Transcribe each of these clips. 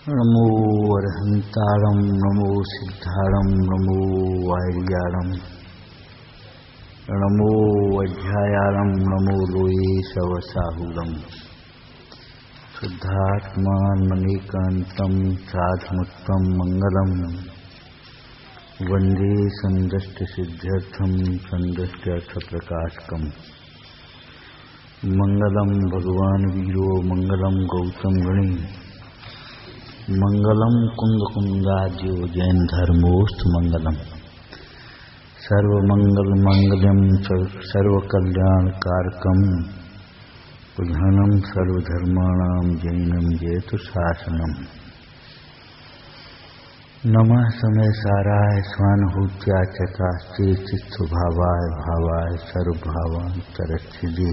नमो अरहंतारं नमो सिद्धारं नमो वार्यारं नमो अध्यायारं नमो लोये सवसाहुरं शुद्धात्मानमेकान्तं साधमुत्तम मंगलम वंदे संदष्टसिद्ध्यर्थं संदष्ट्यर्थप्रकाशकम् मंगलम भगवान वीरो मंगलम गौतम गणी मंगलम कुंद कुंदाद्यो जैन धर्मोस्त मंगलम सर्वमंगल मंगलम सर्वकल्याण कारकम प्रधानम सर्वधर्माणाम जैनम जयतु शासनम नमः समय साराय स्वानुभूत्या चकास्ते चित्स्वभावाय भावाय सर्वभावांतरच्छिदे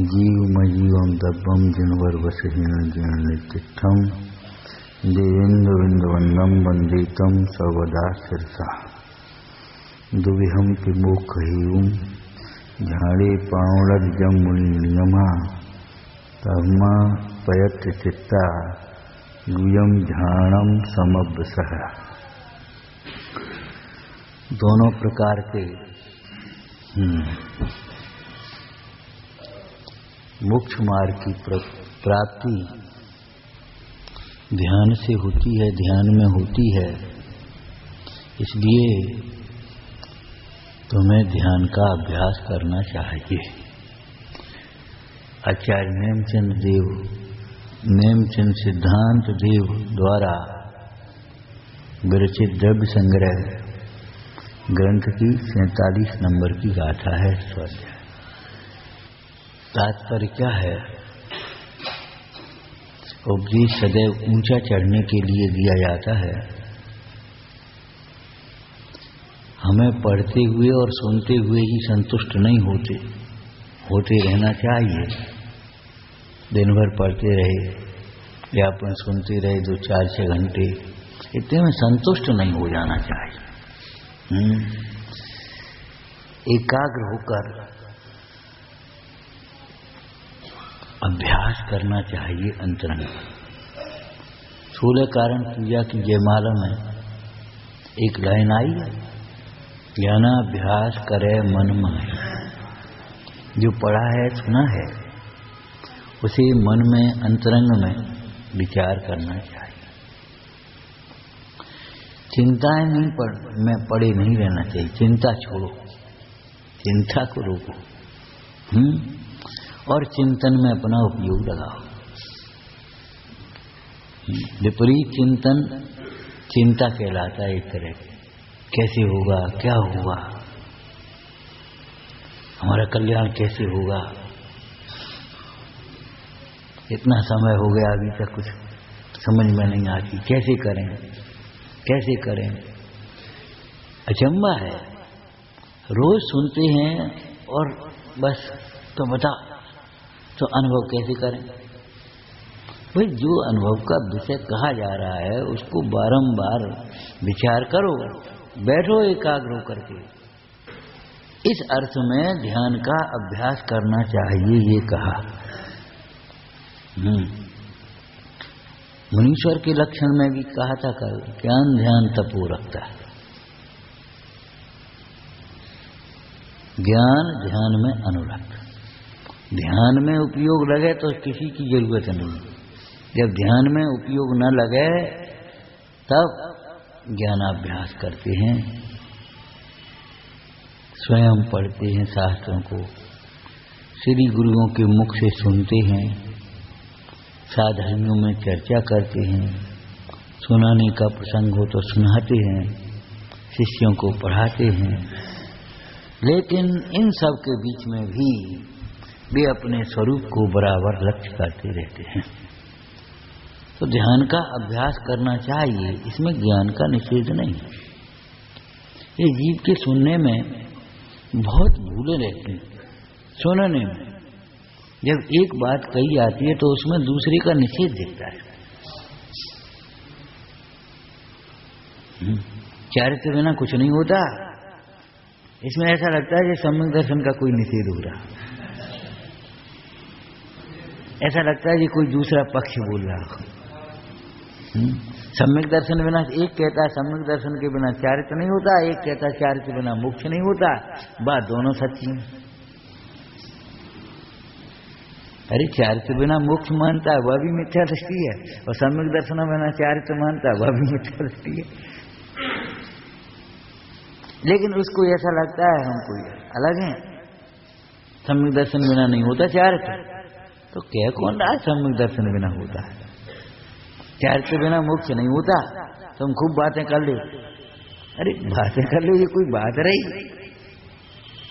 जीवमजीवं दब्बं जिनवर वसहीन जीर्ण नित्यम देवेन्द्र वृंदवंदम वंदे तम सर्वदा शिरसा दुविहम किमोखहीम झाड़े पावड़ जम मुनि नियमा तमा पयत चित्ता गुयम झाणम समबसह। दोनों प्रकार के मोक्ष मार्ग की प्राप्ति ध्यान से होती है, ध्यान में होती है। इसलिए तुम्हें ध्यान का अभ्यास करना चाहिए। आचार्य नेमचंद सिद्धांत देव द्वारा विरचित द्रव्य संग्रह ग्रंथ की 47 नंबर की गाथा है। स्वाध्याय तात्पर्य क्या है? उपदेश सदैव ऊंचा चढ़ने के लिए दिया जाता है। हमें पढ़ते हुए और सुनते हुए ही संतुष्ट नहीं होते रहना चाहिए। दिन भर पढ़ते रहे या अपन सुनते रहे 2-4-6 घंटे, इतने में संतुष्ट नहीं हो जाना चाहिए। एकाग्र होकर अभ्यास करना चाहिए अंतरंग। 16 कारण पूजा की जयमाला में एक लाइन आई है, ज्ञानाभ्यास करे मन माहि। जो पढ़ा है सुना है उसे मन में अंतरंग में विचार करना चाहिए। चिंताएं में पड़े नहीं रहना चाहिए। चिंता छोड़ो, चिंता को रोको और चिंतन में अपना उपयोग लगाओ। विपरीत चिंतन चिंता कहलाता है। एक तरह की कैसे होगा, क्या होगा, हमारा कल्याण कैसे होगा। इतना समय हो गया अभी तक कुछ समझ में नहीं आती, कैसे करें। अचंबा है, रोज सुनते हैं और बस तो बता तो अनुभव कैसे करें। भाई जो अनुभव का विषय कहा जा रहा है उसको बारंबार विचार करो, बैठो एकाग्र होकर के। इस अर्थ में ध्यान का अभ्यास करना चाहिए, ये कहा। मुनीश्वर के लक्षण में भी कहा था कल, ज्ञान ध्यान तपो रखता है। ज्ञान ध्यान में अनुरक्त। ध्यान में उपयोग लगे तो किसी की जरूरत नहीं। जब ध्यान में उपयोग न लगे तब ज्ञानाभ्यास करते हैं, स्वयं पढ़ते हैं शास्त्रों को, श्री गुरुओं के मुख से सुनते हैं, साधर्मियों में चर्चा करते हैं, सुनाने का प्रसंग हो तो सुनाते हैं, शिष्यों को पढ़ाते हैं। लेकिन इन सब के बीच में भी वे अपने स्वरूप को बराबर लक्ष्य करते रहते हैं। तो ध्यान का अभ्यास करना चाहिए, इसमें ज्ञान का निषेध नहीं। ये जीव के सुनने में बहुत भूले रहते हैं। सुनने में जब एक बात कही जाती है तो उसमें दूसरे का निषेध दिखता है। चारित्र के बिना कुछ नहीं होता। इसमें ऐसा लगता है कि सम्यक दर्शन का कोई निषेध हो रहा, ऐसा लगता है कि कोई दूसरा पक्ष बोल रहा हो। सम्यक दर्शन बिना, एक कहता है सम्यक दर्शन के बिना चारित्र नहीं होता, एक कहता है चारित्र के बिना मोक्ष नहीं होता। बात दोनों सच्ची है। अरे चारित्र बिना मोक्ष मानता है वह भी मिथ्या दृष्टि है, और सम्यक दर्शन बिना चारित्र मानता है वह भी मिथ्या दृष्टि है। लेकिन उसको ऐसा लगता है हम कोई अलग हैं, सम्यक दर्शन बिना नहीं होता चारित्र। तो कह कौन रहा है सम्यक दर्शन बिना होता है? चारित्र बिना मोक्ष नहीं होता। तुम खूब बातें कर लो, अरे बातें कर लो, ये कोई बात रही?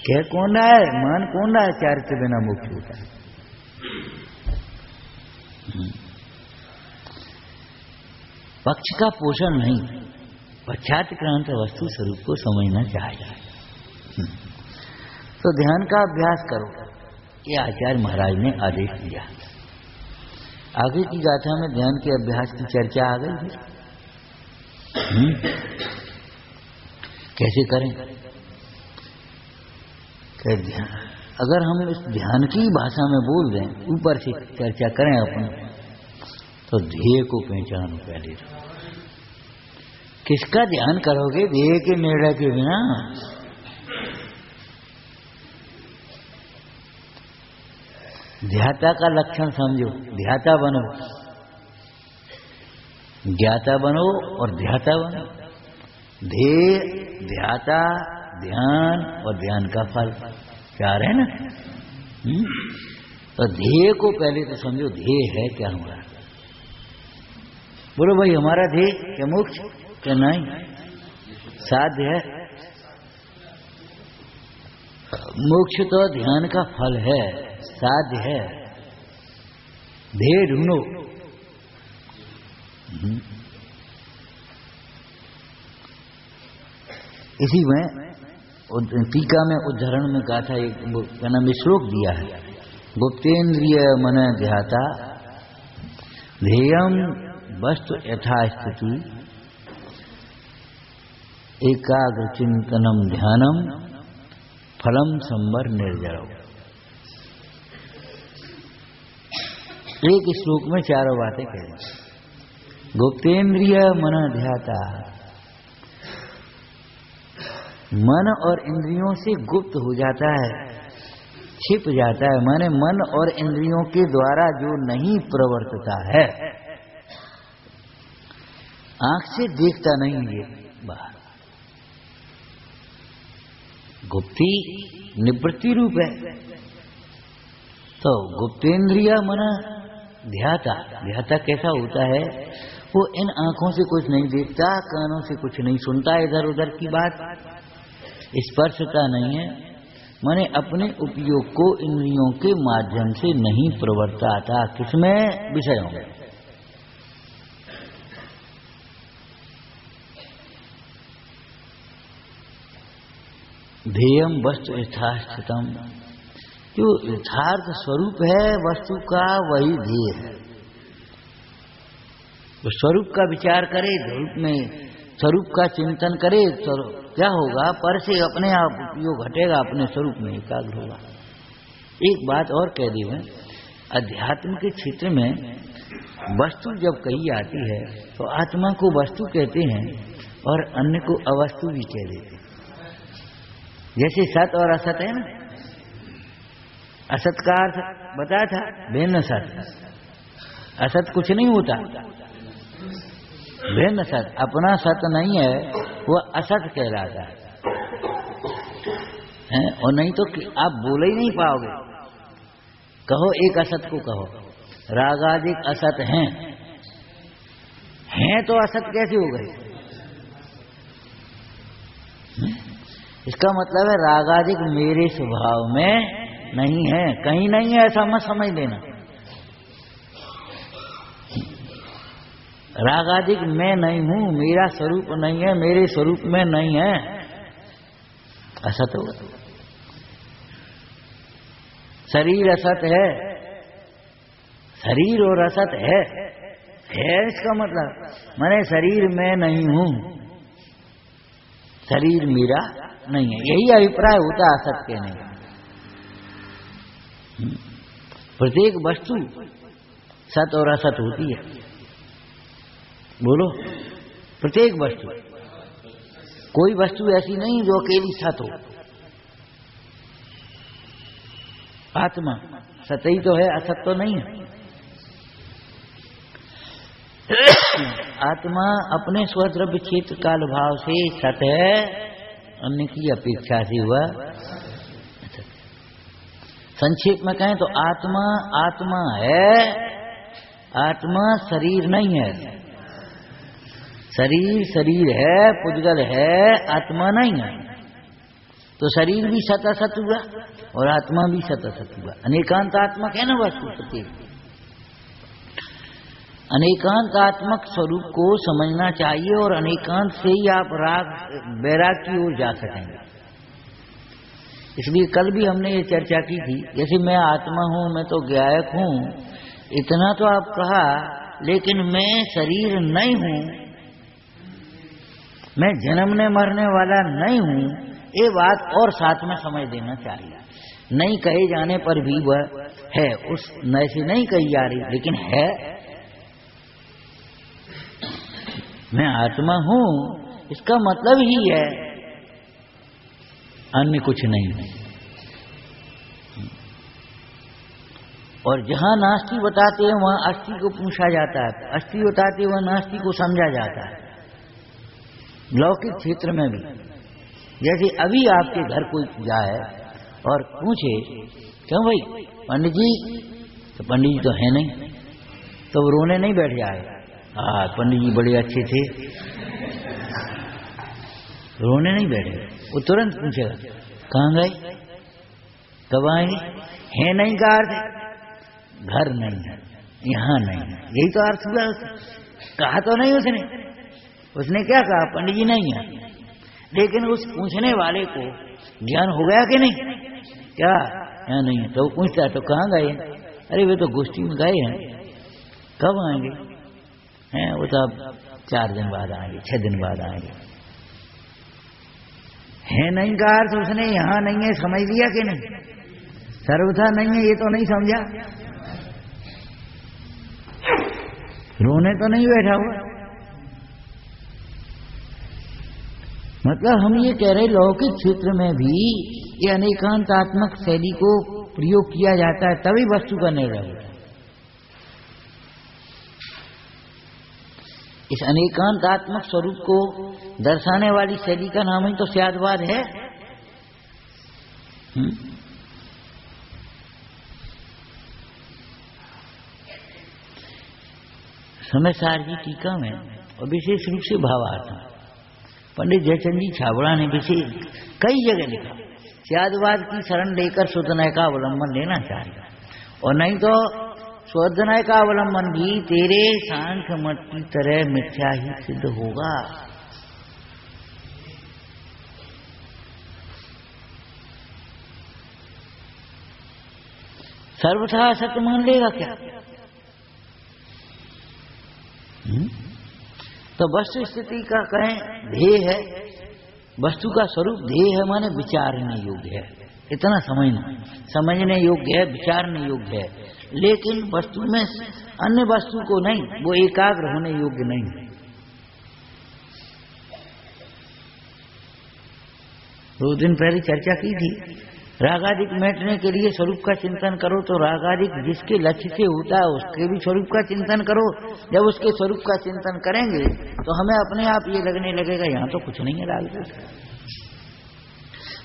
कह कौन रहा है, मान कौन रहा है चारित्र बिना मोक्ष होता है? पक्ष का पोषण नहीं, पश्चात्क्रांत वस्तु स्वरूप को समझना चाहिए। तो ध्यान का अभ्यास करो, ये आचार्य महाराज ने आदेश दिया। आगे की गाथा में ध्यान के अभ्यास की चर्चा आ गई है। कैसे करें? ध्यान, अगर हम इस ध्यान की भाषा में बोल दें, ऊपर से चर्चा करें अपन, तो ध्येय को पहचानो पहले। किसका ध्यान करोगे ध्येय के निर्णय के बिना? ध्याता का लक्षण समझो, ध्याता बनो, ज्ञाता बनो और ध्याता बनो। ध्येय, ध्याता, ध्यान और ध्यान का फल चार है ना। तो ध्येय को पहले तो समझो, ध्येय है क्या हमारा? बोलो भाई, हमारा ध्येय क्या मोक्ष? क्या नहीं? साध्य है मोक्ष तो ध्यान का फल है, साध्य है। ध्येय ढूंढो। इसी में टीका में उदाहरण में कहा था, एक क्या नाम श्लोक दिया है, गुप्तेन्द्रिय मन ध्याता ध्येयम वस्तु यथा स्थिति एकाग्र चिंतनम ध्यानम फलम संवर निर्जरो। एक श्लोक में चारों बातें कह रही। गुप्तेन्द्रिय मन ध्याता, मन और इंद्रियों से गुप्त हो जाता है, छिप जाता है। माने मन और इंद्रियों के द्वारा जो नहीं प्रवर्तता है, आंख से देखता नहीं है बाहर, गुप्ती निवृत्ति रूप है। तो गुप्तेन्द्रिय मन ध्याता, ध्याता कैसा होता है? वो इन आंखों से कुछ नहीं देखता, कानों से कुछ नहीं सुनता, इधर उधर की बात स्पर्शता नहीं है, माने अपने उपयोग को इंद्रियों के माध्यम से नहीं प्रवर्ताता। किसमें? विषयों में। ध्येयम वस्तु यथास्थितम, जो यथार्थ स्वरूप है वस्तु का वही ध्येय है। तो स्वरूप का विचार करे, स्वरूप में स्वरूप का चिंतन करे, तो क्या होगा? पर से अपने आप उपयोग हटेगा, अपने स्वरूप में एकाग्र होगा। एक बात और कह दी है, अध्यात्म के क्षेत्र में वस्तु जब कही आती है तो आत्मा को वस्तु कहते हैं और अन्य को अवस्तु भी कह देते हैं। जैसे सत और असत है ना, असत का अर्थ बताया था भिन्न सत, असत कुछ नहीं होता, भिन्न सत, अपना सत नहीं है, वो असत कहलाता है। और नहीं तो आप बोल ही नहीं पाओगे। कहो एक असत को कहो, रागादिक असत हैं तो असत कैसे हो गए? इसका मतलब है रागादिक मेरे स्वभाव में नहीं है, कहीं नहीं है, ऐसा मत समझ लेना। रागादिक मैं नहीं हूं, मेरा स्वरूप नहीं है, मेरे स्वरूप में नहीं है, असत होगा। शरीर असत है, शरीर और असत है इसका मतलब माने शरीर मैं नहीं हूं, शरीर मेरा नहीं है, यही अभिप्राय होता है असत कहने का। प्रत्येक वस्तु सत और असत होती है। बोलो, प्रत्येक वस्तु, कोई वस्तु ऐसी नहीं जो अकेली सत हो। आत्मा सत ही तो है, असत तो नहीं है। आत्मा अपने स्वद्रव्य क्षेत्र काल भाव से सत है, अन्य की अपेक्षा से हुआ। संक्षेप में कहें तो आत्मा आत्मा है, आत्मा शरीर नहीं है। शरीर शरीर है, पुद्गल है, आत्मा नहीं है। तो शरीर भी सत असत हुआ और आत्मा भी सत असत हुआ। अनेकांत आत्मा है ना वस्तु प्रत्येक। अनेकांतात्मक स्वरूप को समझना चाहिए और अनेकांत से ही आप राग वैराग की ओर जा सकेंगे। इसलिए कल भी हमने ये चर्चा की थी, जैसे मैं आत्मा हूं, मैं तो गायक हूं, इतना तो आप कहा, लेकिन मैं शरीर नहीं हूं, मैं जन्मने मरने वाला नहीं हूं, ये बात और साथ में समझ देना चाहिए। नहीं कहे जाने पर भी वह है, उस नए से नहीं कही जा रही, लेकिन है। मैं आत्मा हूं, इसका मतलब ही है अन्य कुछ नहीं है। और जहां नास्ति बताते हैं वहां अस्थि को पूछा जाता है, अस्थि बताते हैं वहां नास्ति को समझा जाता है। लौकिक क्षेत्र में भी, जैसे अभी आपके घर कोई जाए और पूछे, क्यों भाई पंडित जी, तो पंडित जी तो है नहीं, तो वो रोने नहीं बैठ जाए, हाँ पंडित जी बड़े अच्छे थे, रोने नहीं बैठे। वो तुरंत पूछेगा कहाँ गए, कब आएंगे। है नहीं का अर्थ घर नहीं है, यहाँ नहीं है, यही तो अर्थ हुआ। कहा तो नहीं उसने, उसने क्या कहा, पंडित जी नहीं है। लेकिन उस पूछने वाले को ज्ञान हो गया कि नहीं, क्या यहाँ नहीं है। तो वो पूछता है तो कहाँ गए, अरे वे तो गोष्ठी में गए हैं, कब आएंगे हैं, वो तो अब 4 दिन बाद आएंगे, 6 दिन बाद आएंगे। है नहीं का अर्थ उसने यहां नहीं है समझ लिया कि नहीं, सर्वथा नहीं है ये तो नहीं समझा, रोने तो नहीं बैठा हुआ। मतलब हम ये कह रहे लौकिक क्षेत्र में भी ये अनेकांतात्मक शैली को प्रयोग किया जाता है, तभी वस्तु का निर्णय होता है। इस अनेकांतात्मक स्वरूप को दर्शाने वाली शैली का नाम ही तो स्यादवाद है। समयसार जी टीका में और विशेष रूप से भावार्थ पंडित जयचंद जी छाबड़ा ने विशेष कई जगह लिखा, स्यादवाद की शरण लेकर शुद्धनय का अवलंबन लेना चाहिए, और नहीं तो शुद्धनय का अवलंबन भी तेरे सांख्य मत की तरह मिथ्या ही सिद्ध होगा। सर्वथा सत्य मान लेगा क्या? तो वस्तु स्थिति का कहें ध्येय है, वस्तु का स्वरूप ध्येय है, माने विचारने योग्य है, इतना समझने योग्य है, विचारने योग्य है। लेकिन वस्तु में अन्य वस्तु को नहीं, वो एकाग्र होने योग्य नहीं है। 2 दिन पहले चर्चा की थी, रागादिक मिटने के लिए स्वरूप का चिंतन करो, तो रागादिक जिसके लक्ष्य से होता है उसके भी स्वरूप का चिंतन करो। जब उसके स्वरूप का चिंतन करेंगे तो हमें अपने आप ये लगने लगेगा यहाँ तो कुछ नहीं है राग।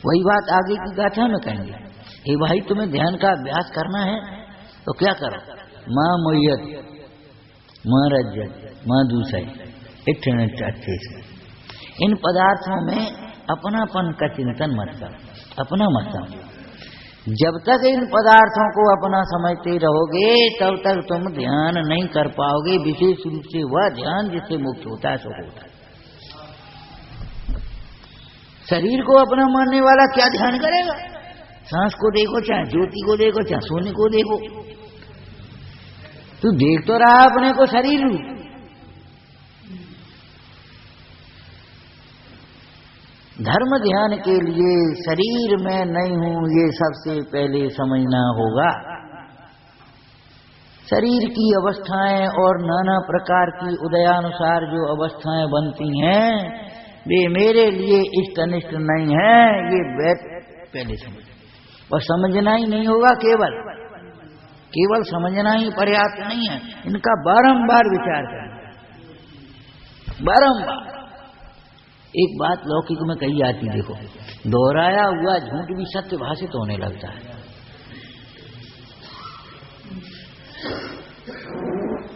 वही बात आगे की गाथा में कहेंगे, हे भाई तुम्हें ध्यान का अभ्यास करना है तो क्या करो, माँ मोयत, माँ रज्जत, माँ दूसरी, इतने अच्छे से इन पदार्थों में अपनापन का चिंतन मत करो, अपना मत समझो। जब तक इन पदार्थों को अपना समझते रहोगे तब तक तुम ध्यान नहीं कर पाओगे, विशेष रूप से वह ध्यान जिससे मुक्त होता है सो होता है। शरीर को अपना मानने वाला क्या ध्यान करेगा? सांस को देखो, चाहे ज्योति को देखो, चाहे सोने को देखो, तू देख तो रहा अपने को शरीर रूप। धर्म ध्यान के लिए शरीर में नहीं हूं ये सबसे पहले समझना होगा। शरीर की अवस्थाएं और नाना प्रकार की उदयानुसार जो अवस्थाएं बनती हैं वे मेरे लिए इष्ट अनिष्ट नहीं है, ये बात पहले समझ। और समझना ही नहीं होगा, केवल समझना ही पर्याप्त नहीं है, इनका बारंबार विचार करना, बारंबार। एक बात लौकिक में कही जाती, देखो, दोहराया हुआ झूठ भी सत्य भाषित होने लगता है।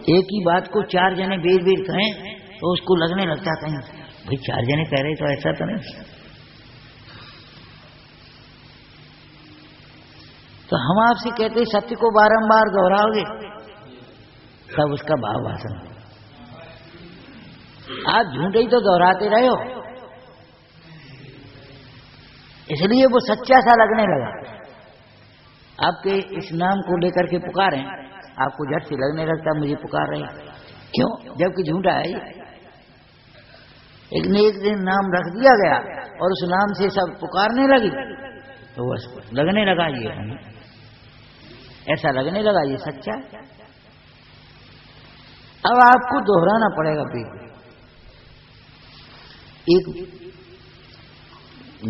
एक ही बात को 4 जने बेर कहें तो उसको लगने लगता है कहीं भाई 4 जने कह रहे तो ऐसा तो नहीं। तो हम आपसे कहते सत्य को बारंबार दोहराओगे तब उसका भाव भाषण। आप झूठे ही तो दोहराते रहे हो, इसलिए वो सच्चा सा लगने लगा। आपके इस नाम को लेकर के पुकारें, आपको झट से लगने लगता मुझे पुकार रहे, क्यों? जबकि झूठा है। एक दिन नाम रख दिया गया और उस नाम से सब पुकारने लगी तो बस लगने लगा ये ऐसा लगने लगा ये सच्चा। अब आपको दोहराना पड़ेगा। एक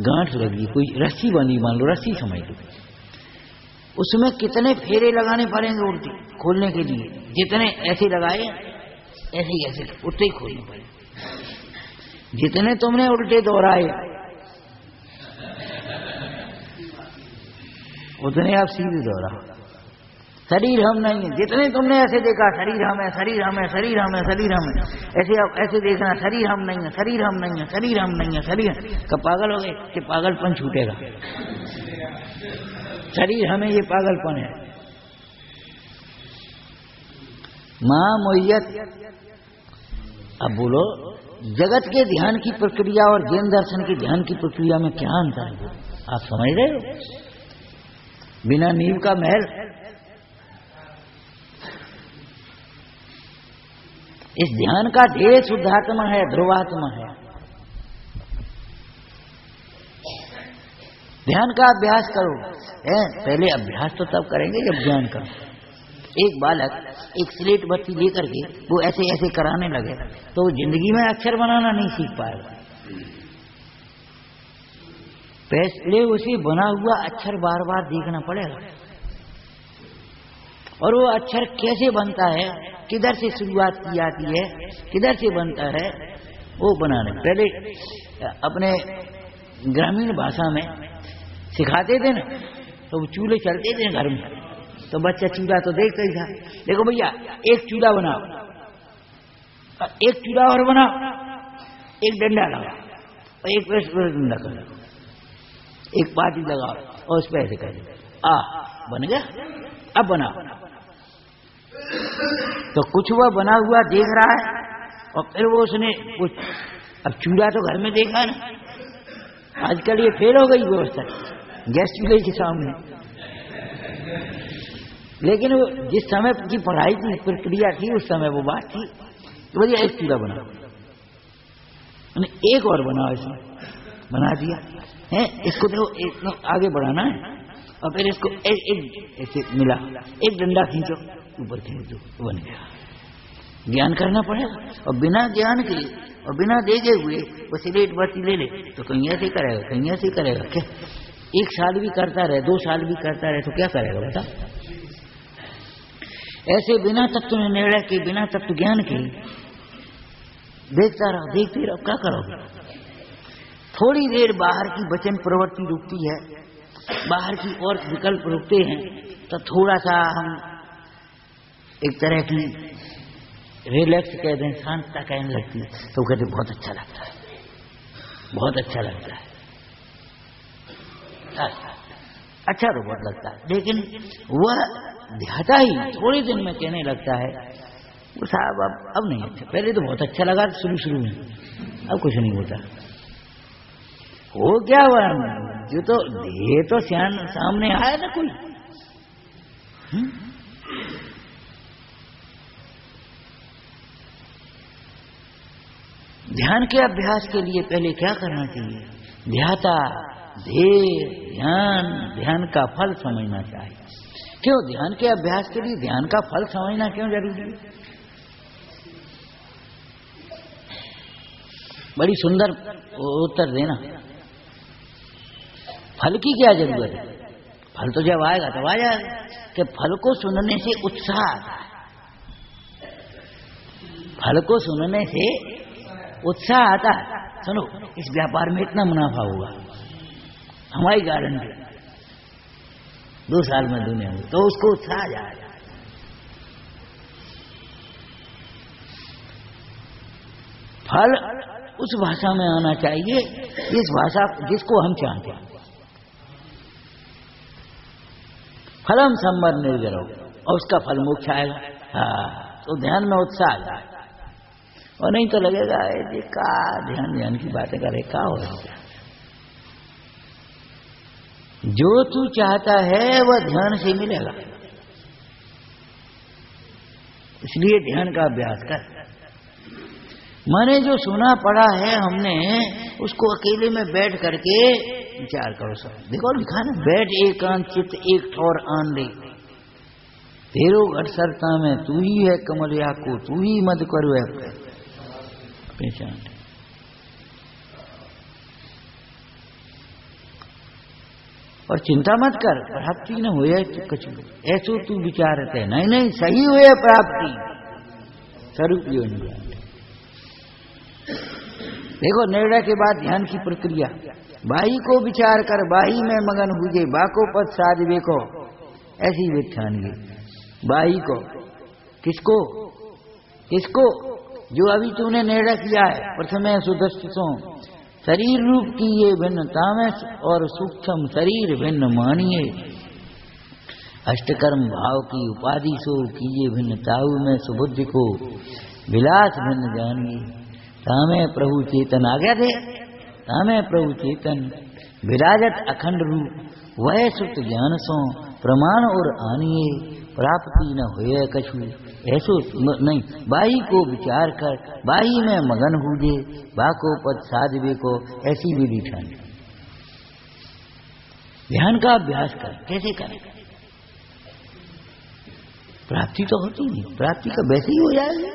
गांठ लगी, कोई रस्सी बंधी, मान लो रस्सी समझ लो, उसमें कितने फेरे लगाने पड़ेंगे उल्टी खोलने के लिए? जितने ऐसे लगाए ऐसे उल्टे ही खोलने पड़ेंगे। जितने तुमने उल्टे दोहराए उतने आप सीधे दोहरा। शरीर हम नहीं है, जितने तुमने ऐसे देखा शरीर हम है, शरीर हम है, शरीर हम है, शरीर हम है, ऐसे आप ऐसे देखना शरीर हम नहीं है, शरीर हम नहीं है, शरीर हम नहीं है, शरीर कब पागल हो गए कि पागलपन छूटेगा। शरीर हमें, ये पागलपन है। मां मोहियत। अब बोलो, जगत के ध्यान की प्रक्रिया और जैन दर्शन के ध्यान की प्रक्रिया में क्या अंतर है? आप समझ रहे हो? बिना नींव का महल। इस ध्यान का ध्येय शुद्धात्मा है, ध्रुवात्मा है। ध्यान का अभ्यास करो। पहले अभ्यास तो तब करेंगे जब ज्ञान करो। एक बालक एक स्लेट बत्ती लेकर के वो ऐसे ऐसे कराने लगे तो वो जिंदगी में अक्षर बनाना नहीं सीख पाएगा। पहले उसे बना हुआ अक्षर बार बार देखना पड़ेगा, और वो अक्षर कैसे बनता है, किधर से शुरुआत की जाती है, किधर से बनता है, वो बनाने। पहले अपने ग्रामीण भाषा में सिखाते थे ना, तो वो चूल्हे चलते थे घर में, तो बच्चा चूल्हा तो देखता ही था। देखो भैया, एक चूल्हा बनाओ, एक चूल्हा और बनाओ, एक डंडा लगाओ और एक पे डंडा कर, एक पार्टी लगाओ और उस पर ऐसे कर, बन गया। अब बनाओ। तो कुछ वह बना हुआ देख रहा है और फिर वो उसने कुछ, अब चूल्हा तो घर में देखा है ना। आजकल ये फेल हो गई व्यवस्था गैस चूल्हे के सामने, लेकिन वो जिस समय की पढ़ाई की प्रक्रिया थी उस समय वो बात थी। तो भैया एक चूल्हा बनाओ, एक और बनाओ, इसमें बना दिया है। इसको देखो आगे बढ़ाना है और फिर इसको एक ऐसे मिला, एक डंडा खींचो, ऊपर खींच दो, बन गया। ज्ञान करना पड़ेगा, और बिना ज्ञान के और बिना देखे हुए वो स्लेट बत्ती ले ले तो कहीं ऐसे करेगा, कहीं ऐसे करेगा। क्या 1 साल भी करता रहे, 2 साल भी करता रहे तो क्या करेगा बता? ऐसे बिना तत्व निर्णय के, बिना तत्व ज्ञान के देखता रहो, देखते रहो, क्या करोगे? थोड़ी देर बाहर की वचन प्रवृत्ति रुकती है, बाहर की और विकल्प रुकते हैं, तो थोड़ा सा हम एक तरह की रिलैक्स कहते हैं, शांतता कहने लगती है, तो कहते बहुत अच्छा लगता है, बहुत अच्छा लगता है। अच्छा तो बहुत लगता है, लेकिन वह ध्याता ही थोड़े दिन में कहने लगता है वो साहब अब नहीं अच्छा। पहले तो बहुत अच्छा लगा शुरू में, अब कुछ नहीं होता। हो क्या हुआ? जो तो ये तो सामने आया ना कोई। ध्यान के अभ्यास के लिए पहले क्या करना चाहिए? ध्याता, ध्येय, ध्यान, ध्यान का फल समझना चाहिए क्यों? ध्यान के अभ्यास के लिए ध्यान का फल समझना क्यों जरूरी है? बड़ी सुंदर उत्तर देना। फल की क्या जरूरत है? फल तो जब आएगा तब आ जाएगा। कि फल को सुनने से उत्साह आता है, फल को सुनने से उत्साह आता है। सुनो, इस व्यापार में इतना मुनाफा होगा, हमारी गारंटी, 2 साल में दुनिया में, तो उसको उत्साह आ जाएगा। फल उस भाषा में आना चाहिए जिस भाषा जिसको हम चाहते हैं। फलम संबर निर्जरो, और उसका फल मोक्ष आएगा। हाँ, तो ध्यान में उत्साह आ जाएगा। और नहीं तो लगेगा ये का ध्यान की बातें करे, का हो रहा। जो तू चाहता है वह ध्यान से मिलेगा, इसलिए ध्यान का अभ्यास कर। मैंने जो सुना पढ़ा है हमने, उसको अकेले में बैठ करके विचार करो। सब देखो लिखा ना, बैठ एकांत चित्त एक ठौर आन ले, तेरो घट सरता में तू ही है कमलिया को, तू ही मद करो है पहचान। और चिंता मत कर, प्राप्ति न हुए कुछ ऐसो तू विचारते, नहीं सही हुए प्राप्ति स्वरूप योनि। देखो, निर्णय के बाद ध्यान की प्रक्रिया, बाही को विचार कर बाही में मगन हुए, बाको पद साधवे को ऐसी व्याख्यान। बाही को किसको? किसको? जो अभी तूने निर्णय किया है। प्रथम सुदृष्टों शरीर रूप की ये भिन्नता में और सूक्ष्म शरीर भिन्न मानिए, अष्टकर्म भाव की उपाधि सो कीजिए भिन्नताऊ में सुबुद्धि को विलास भिन्न जानिए। तामे प्रभु चेतन आ गया थे, तामे प्रभु चेतन विराजत अखंड रूप, वह सुत ज्ञान सो प्रमाण और आनिए, प्राप्ति न हुए कछु ऐसो नहीं। बाही को विचार कर बाही में मगन हुए, बाको पद साधवे को ऐसी विधि ठान। ध्यान का अभ्यास कर। कैसे करें? प्राप्ति तो होती नहीं, प्राप्ति का वैसे ही हो जाएगा।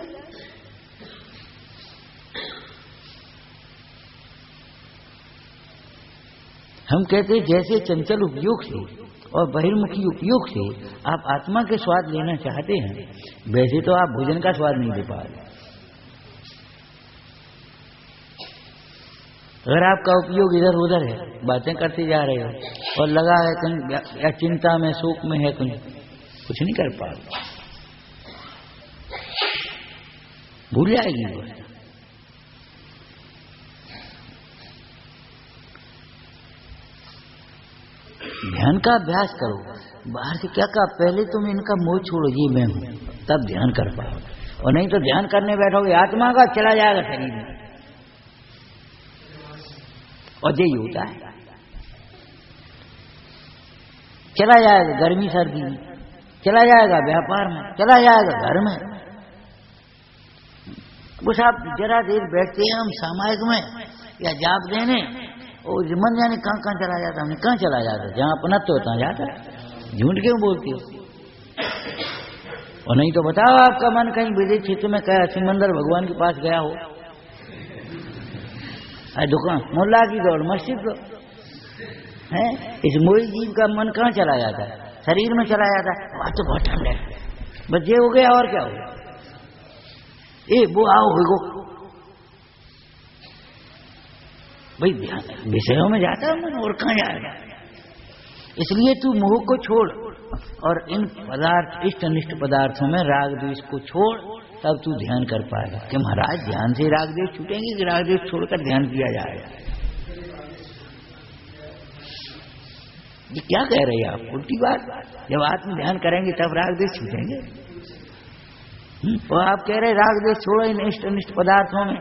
हम कहते हैं जैसे चंचल उपयोग से और बहिर्मुखी उपयोग से आप आत्मा के स्वाद लेना चाहते हैं, वैसे तो आप भोजन का स्वाद नहीं ले पा रहे। अगर आपका उपयोग इधर उधर है, बातें करते जा रहे हो और लगा है कहीं या चिंता में शोक में है, कहीं कुछ नहीं कर पा रहे, भूल जाएगी वो। ध्यान का अभ्यास करो। बाहर से क्या कहा, पहले तुम इनका मोह छोड़ो, ये मैं हूं, तब ध्यान कर पाओ। और नहीं तो ध्यान करने बैठोगे आत्मा का चला जाएगा शरीर में। और यही होता है, चला जाएगा गर्मी सर्दी में, चला जाएगा व्यापार में, चला जाएगा घर में। बस आप जरा देर बैठते हैं हम सामायिक में या जाप देने, और मन जाने कहाँ चला जाता, हमने कहाँ चला जाता, जहाँ अपना तो होता जाता। झूठ क्यों बोलती हो? और नहीं तो बताओ आपका मन कहीं विदेश क्षेत्र में कहा सिमंदर भगवान के पास गया हो, दुकान मुल्ला की दौड़ मस्जिद है, इस मोही जीव का मन कहाँ चला जाता है? शरीर में चला जाता है। वहां तो बहुत ठंड है, बस ये हो गया और क्या हो गया? वो आओ हो भाई, विषयों में जाता है मन, और कहाँ जाएगा? इसलिए तू मोह को छोड़ और इन पदार्थ इष्ट अनिष्ट पदार्थों में राग द्वेष को छोड़, तब तू ध्यान कर पाएगा। कि महाराज ध्यान से राग द्वेष छूटेंगे कि राग द्वेष छोड़कर ध्यान किया जाएगा? ये क्या कह रहे हैं आप? उल्टी बात। जब आत्म ध्यान करेंगे तब राग द्वेष छूटेंगे। और आप कह रहे राग द्वेष छोड़ो इन इष्ट अनिष्ट पदार्थों में,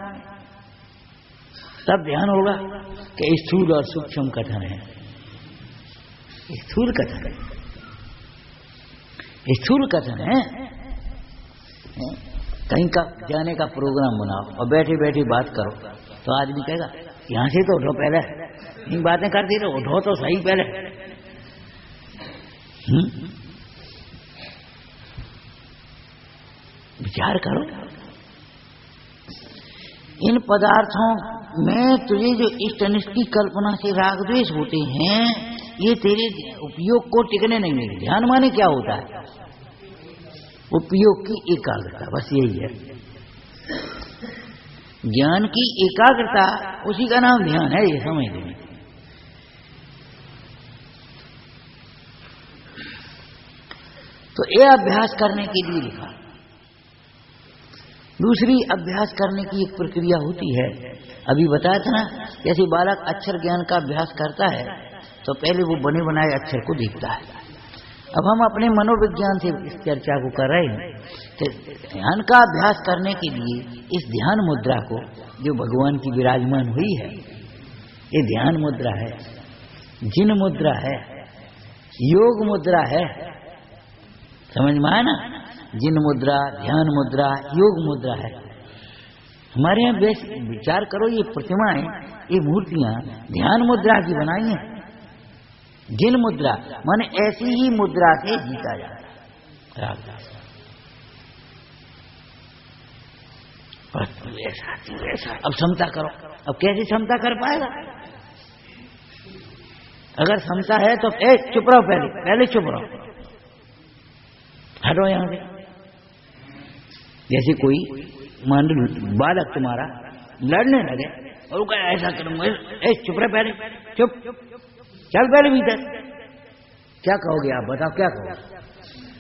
तब ध्यान होगा। कि स्थूल और सूक्ष्म कथन है, स्थूल कथन है, स्थूल कथन है। कहीं का जाने का प्रोग्राम बनाओ और बैठे बैठे बात करो, तो आदमी कहेगा यहां से तो उठो, पहले इन बातें करती रहो, उठो तो सही पहले। विचार करो, इन पदार्थों में तुझे जो इष्ट अनिष्ट की कल्पना से राग द्वेष होते हैं, ये तेरे उपयोग को टिकने नहीं देंगे। ध्यान माने क्या होता है? उपयोग की एकाग्रता, बस यही है। ज्ञान की एकाग्रता, उसी का नाम ध्यान है, ये समझ लें। तो ये अभ्यास करने के लिए लिखा। दूसरी अभ्यास करने की एक प्रक्रिया होती है, अभी बताया था ना, जैसे बालक अक्षर ज्ञान का अभ्यास करता है तो पहले वो बने बनाए अक्षर को देखता है। अब हम अपने मनोविज्ञान से इस चर्चा को कर रहे हैं कि ध्यान का अभ्यास करने के लिए इस ध्यान मुद्रा को, जो भगवान की विराजमान हुई है, ये ध्यान मुद्रा है, जिन मुद्रा है, योग मुद्रा है, समझ में आया ना? जिन मुद्रा, ध्यान मुद्रा, योग मुद्रा है। हमारे यहाँ विचार करो, ये प्रतिमाएं, ये मूर्तियां ध्यान मुद्रा की बनाई हैं। जिन मुद्रा माने ऐसी ही मुद्रा से जीता जाता है। ऐसा अब क्षमता करो। अब कैसे क्षमता कर पाएगा? अगर क्षमता है तो चुप रहो, पहले चुप रहो, हटो यहां से। जैसे कोई मान लो बालक तुम्हारा लड़ने लगे और वो ऐसा करूंगा, चुप रहे, पहले चुप, चल पहले भीतर। क्या कहोगे आप? बताओ क्या कहोगे?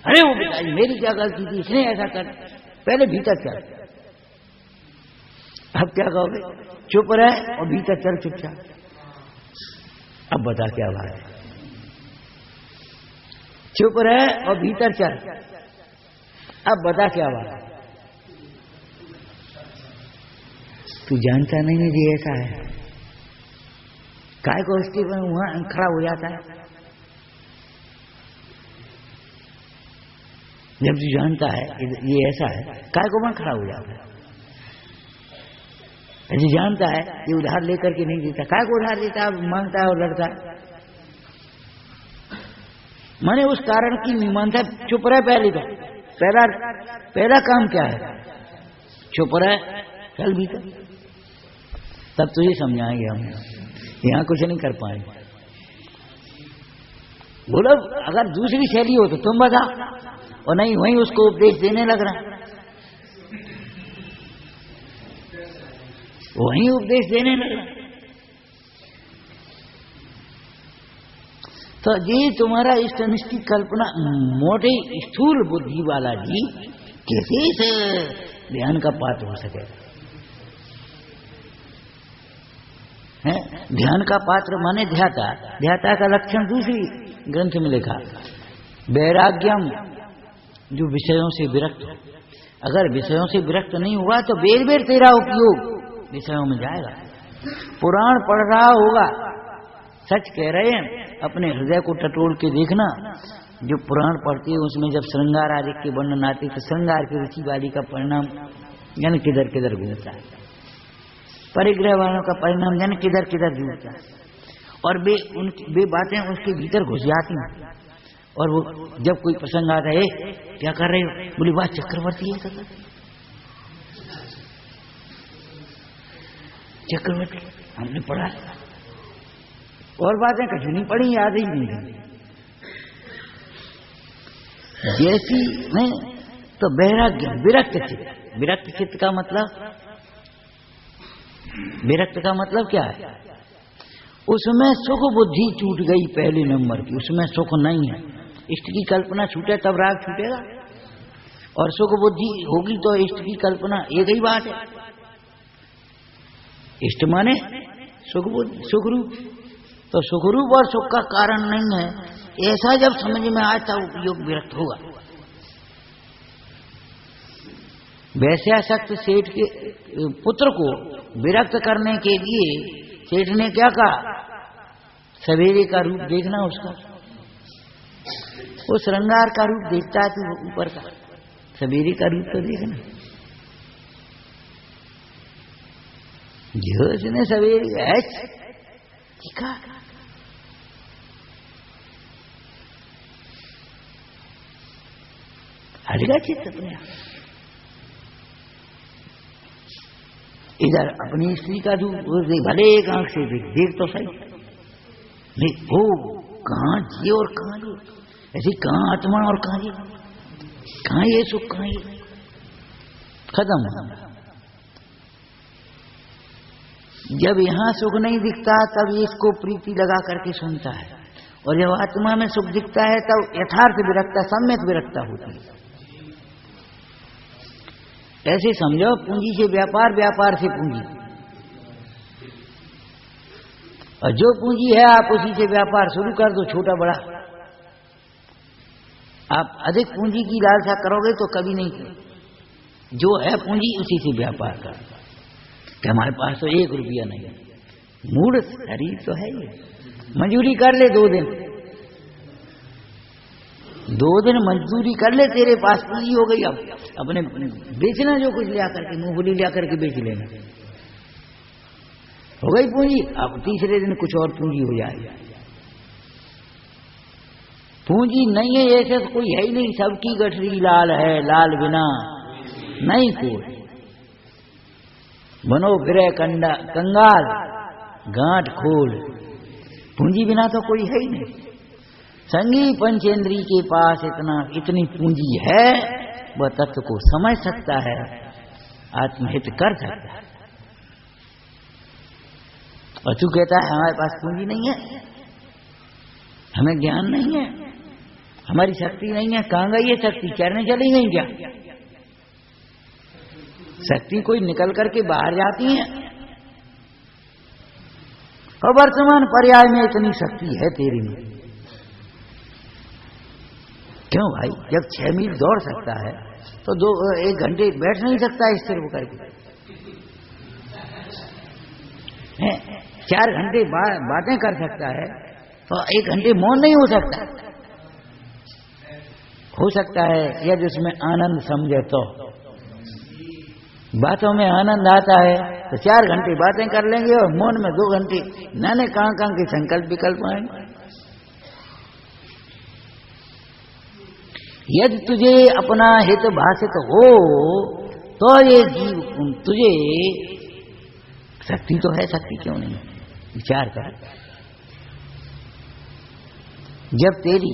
अरे वो पिताजी मेरी क्या गलती थी, इसने ऐसा कर, पहले भीतर चल। अब क्या कहोगे? चुप रहे और भीतर चल चुपचाप। अब बता क्या बात है? चुप रहे और भीतर चल। अब बता क्या बात है? तू जानता नहीं है ये ऐसा है, काय को उसके वहां खड़ा हो जाता है। जब तू जानता है ये ऐसा है, काय को वहां खड़ा हो जाता है। जो जानता है ये उधार लेकर के नहीं देता, काय को उधार देता है, मांगता है और लड़ता है। माने उस कारण की मीमांसा। चुप रहे पहले तो, पहला काम क्या है? चुप रहे, चल भीतर। तब तुझे समझाएंगे हम, यहां कुछ नहीं कर पाएंगे। बोलो अगर दूसरी शैली हो तो तुम बता, और नहीं वहीं उसको उपदेश देने लग रहा, वहीं उपदेश देने लग रहा। तो ये तुम्हारा इष्ट अनिष्ट की कल्पना मोटे स्थूल बुद्धि वाला जी कैसे से ध्यान का पात्र हो सकेगा? है ध्यान का पात्र माने ध्याता। ध्याता का लक्षण दूसरी ग्रंथ में लिखा, वैराग्यम, जो विषयों से विरक्त हो। अगर विषयों से विरक्त नहीं हुआ तो बेर बेर तेरा उपयोग विषयों में जाएगा। पुराण पढ़ रहा होगा, सच कह रहे हैं, अपने हृदय को टटोल के देखना। जो पुराण पढ़ते हैं उसमें जब श्रृंगार आदि के वर्णन आते तो श्रृंगार की रुचि वाली का परिणाम यानी किधर किधर घूमता है, परिग्रह वालों का परिणाम यानी किधर किधर घूमता है, और वे बातें उसके भीतर घुस जाती हैं। और वो जब कोई प्रसंग आता है, क्या कर रहे हो? बोली बात चक्रवर्ती है। चक्रवर्ती हमने पढ़ा, और बातें कभी नहीं पढ़ी, याद ही नहीं। जैसी नहीं तो वैराग्य, विरक्त चित्त। विरक्त चित्त का मतलब, विरक्त का मतलब क्या है? उसमें सुख बुद्धि छूट गई पहले नंबर की, उसमें सुख नहीं है। इष्ट की कल्पना छूटे तब राग छूटेगा, और सुख बुद्धि होगी तो इष्ट की कल्पना, एक ही बात है। इष्ट माने सुख बुद्धि, सुखरूप। तो सुखरूप और सुख का कारण नहीं है, ऐसा जब समझ में आए तब उपयोग विरक्त होगा। वैश्यासक्त सेठ के पुत्र को विरक्त करने के लिए सेठ ने क्या कहा? सवेरे का रूप देखना उसका, वो श्रृंगार का रूप देखता है तो ऊपर का, सवेरे का रूप तो देखना। जो उसने सवेरे दिखा, हटगा चित्त अपने। इधर अपनी स्त्री का दूध भले एक आंख से देख तो सही, नहीं हो कहाँ ये और कहाँ ये, ऐसी कहाँ आत्मा और कहाँ ये सुख, कहाँ ये खत्म। जब यहाँ सुख नहीं दिखता तब इसको प्रीति लगा करके सुनता है, और जब आत्मा में सुख दिखता है तब यथार्थ विरक्ता, सम्यक विरक्ता होती है। ऐसे समझो पूंजी से व्यापार, व्यापार से पूंजी, और जो पूंजी है आप उसी से व्यापार शुरू कर दो, छोटा बड़ा। आप अधिक पूंजी की लालसा करोगे तो कभी नहीं, जो है पूंजी उसी से व्यापार कर। कि हमारे पास तो 1 रुपया नहीं है, मूड शरीर तो है ये, मजदूरी कर ले 2 दिन, 2 दिन मजदूरी कर ले, तेरे पास पूंजी हो गई। अब अपने बेचना जो कुछ लिया करके, मूंगफली लिया करके बेच लेना, हो गई पूंजी। अब तीसरे दिन कुछ और पूंजी हो जाएगी। पूंजी नहीं है ऐसे तो कोई है ही नहीं, सबकी गठरी लाल है, लाल बिना नहीं कोई। बनो फिरे कंगाल गांठ खोल, पूंजी बिना तो कोई है ही नहीं। संगी पंचेंद्री के पास इतनी पूंजी है, वह तत्व को समझ सकता है, आत्महित कर सकता है। और तू कहता है हमारे पास पूंजी नहीं है, हमें ज्ञान नहीं है, हमारी शक्ति नहीं है। कहां गई ये शक्ति? चरने चली गई क्या? शक्ति कोई निकल करके बाहर जाती है, और वर्तमान पर्याय में इतनी शक्ति है तेरी में। क्यों भाई? जब 6 मील दौड़ सकता है तो 1 घंटे बैठ नहीं सकता स्थिर होकर के, 4 घंटे बातें कर सकता है तो 1 घंटे मौन नहीं हो सकता। हो सकता है यदि उसमें आनंद समझे तो, बातों में आनंद आता है तो 4 घंटे बातें कर लेंगे और मौन में 2 घंटे नाने कहां के संकल्प विकल्प आएंगे। यदि तुझे अपना हित भाषित हो तो ये जीव तुझे शक्ति तो है, शक्ति क्यों नहीं? विचार कर। जब तेरी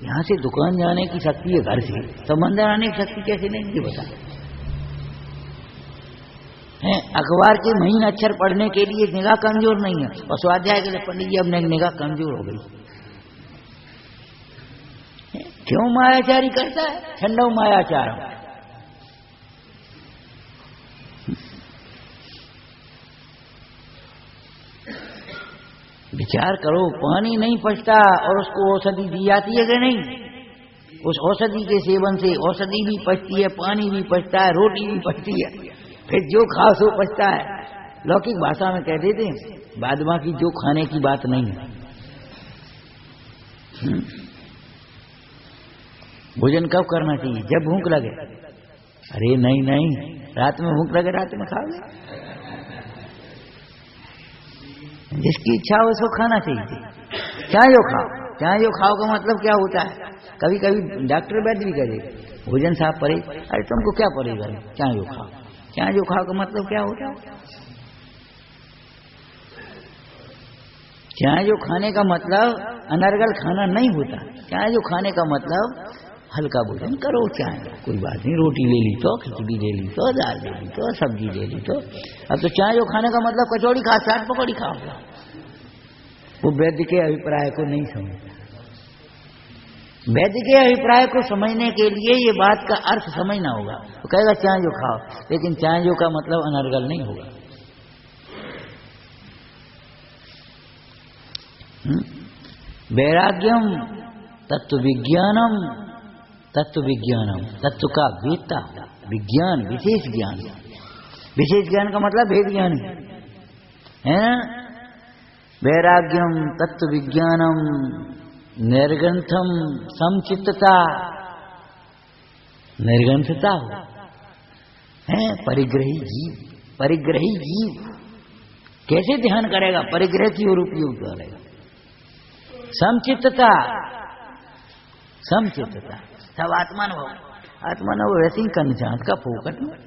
यहां से दुकान जाने की शक्ति है घर से, तो मंदिर आने की शक्ति कैसे नहीं? ये बता। अखबार के महीन अक्षर पढ़ने के लिए निगाह कमजोर नहीं है, और स्वाध्याय के लिए पंडित जी अब निगाह कमजोर हो गई। क्यों मायाचारी करता है? ठंडो मायाचार। विचार करो, पानी नहीं पचता और उसको औषधि दी जाती है कि नहीं? उस औषधि के सेवन से औषधि भी पचती है, पानी भी पचता है, रोटी भी पचती है, फिर जो खाओ सो पचता है। लौकिक भाषा में कह देते हैं, बाद बाकी जो खाने की बात नहीं है। भोजन कब करना चाहिए? जब भूख लगे। अरे नहीं, रात में भूख लगे रात में खाओगे, जिसकी इच्छा हो उसको खाना चाहिए। चाहे जो खाओ का मतलब क्या होता है? कभी कभी डॉक्टर वैद्य भी कह देते भोजन साफ परे। अरे तुमको क्या परेगा? चाहे जो खाओ का मतलब क्या होता है? चाहे जो खाने का मतलब अनर्गल खाना नहीं होता। चाहे जो खाने का मतलब हल्का भोजन करो, चाहे कोई बात नहीं, रोटी ले ली तो, खिचड़ी ले ली तो, दाल ले ली तो, सब्जी ले ली तो। अब तो चाहे जो खाने का मतलब कचौड़ी खा, चाट पकौड़ी खाओ। वो वैद्य के अभिप्राय को नहीं समझता। वैद्य के अभिप्राय को समझने के लिए ये बात का अर्थ समझना होगा। तो कहेगा चाहे जो खाओ, लेकिन चाहे जो का मतलब अनर्गल नहीं होगा। वैराग्यम तत्व विज्ञानम, तत्व का वेत्ता, विज्ञान विशेष ज्ञान। विशेष ज्ञान का मतलब भेद ज्ञान है। वैराग्यम तत्व विज्ञानम निर्ग्रंथम समचित्तता, निर्ग्रंथता है। परिग्रही जीव कैसे ध्यान करेगा? परिग्रह की ओर उपयोग करेगा। समचित्तता सब आत्मानुभव वैसे ही करना चाहत का फोकट में।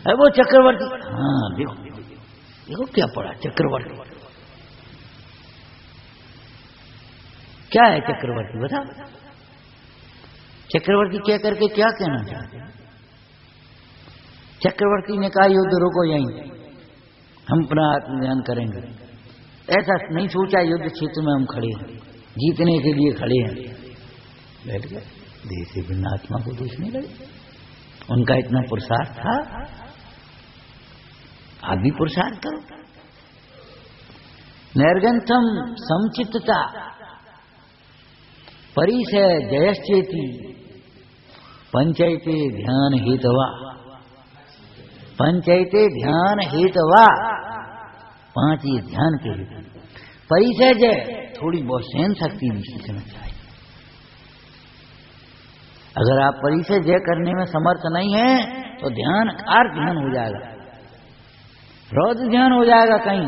अरे वो चक्रवर्ती, हाँ देखो देखो क्या पड़ा चक्रवर्ती, क्या है चक्रवर्ती बता। चक्रवर्ती क्या करके क्या कहना चाहते हैं? चक्रवर्ती ने कहा युद्ध रोको यहीं, हम अपना आत्मज्ञान करेंगे। ऐसा नहीं सोचा युद्ध क्षेत्र में हम खड़े हैं, जीतने के लिए खड़े हैं। बैठ गए, देह से भिन्न आत्मा को देखने लगे। उनका इतना पुरुषार्थ था, आप भी पुरुषार्थ करो। निर्गंथम समचित्तता परिसय जयश्चेति पंचैते ध्यान हेतवा, पंचैते ध्यान हेतवा, 5 ये ध्यान के हेतु। परिसय जय, थोड़ी बहुत सहन शक्ति भी सीखना चाहिए। अगर आप परिसय जय करने में समर्थ नहीं है तो ध्यान आर ध्यान हो जाएगा, रौद्र ध्यान हो जाएगा। कहीं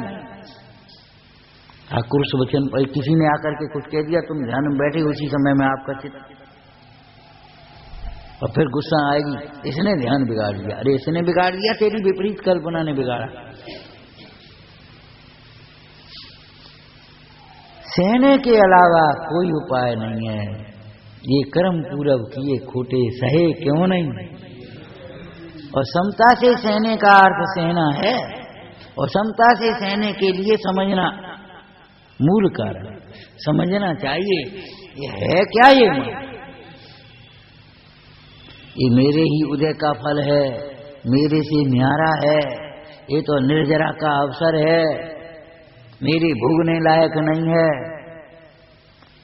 आक्रोश वचन पर किसी ने आकर के कुछ कह दिया, तुम ध्यान में बैठे, उसी समय में आपका चित्त, और फिर गुस्सा आएगी, इसने ध्यान बिगाड़ दिया। अरे इसने बिगाड़ दिया, तेरी विपरीत कल्पना ने बिगाड़ा। सहने के अलावा कोई उपाय नहीं है। ये कर्म पूरब किए खोटे सहे क्यों नहीं। और समता से सहने का अर्थ सहना है, और समता से सहने के लिए समझना मूल कारण, समझना चाहिए ये है क्या, ये मेरे ही उदय का फल है, मेरे से न्यारा है, ये तो निर्जरा का अवसर है, मेरे भोगने लायक नहीं है।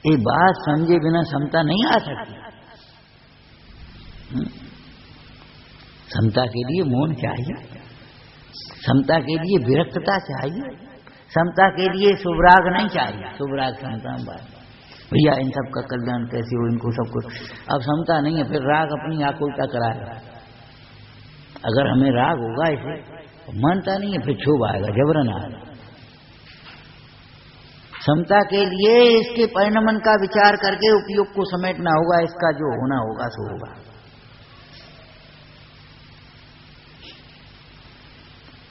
ये बात समझे बिना समता नहीं आ सकती। समता के लिए मौन चाहिए, समता के लिए विरक्तता चाहिए, समता के लिए शुभराग नहीं चाहिए। शुभराग समता में बात, भैया इन सब का कल्याण कैसे हो, इनको सब कुछ। अब समता नहीं है, फिर राग अपनी आकुलता कराएगा। अगर हमें राग होगा इसे तो मानता नहीं है, फिर क्षोभ आएगा, जबरन आएगा। समता के लिए इसके परिणमन का विचार करके उपयोग को समेटना होगा, इसका जो होना होगा सो होगा।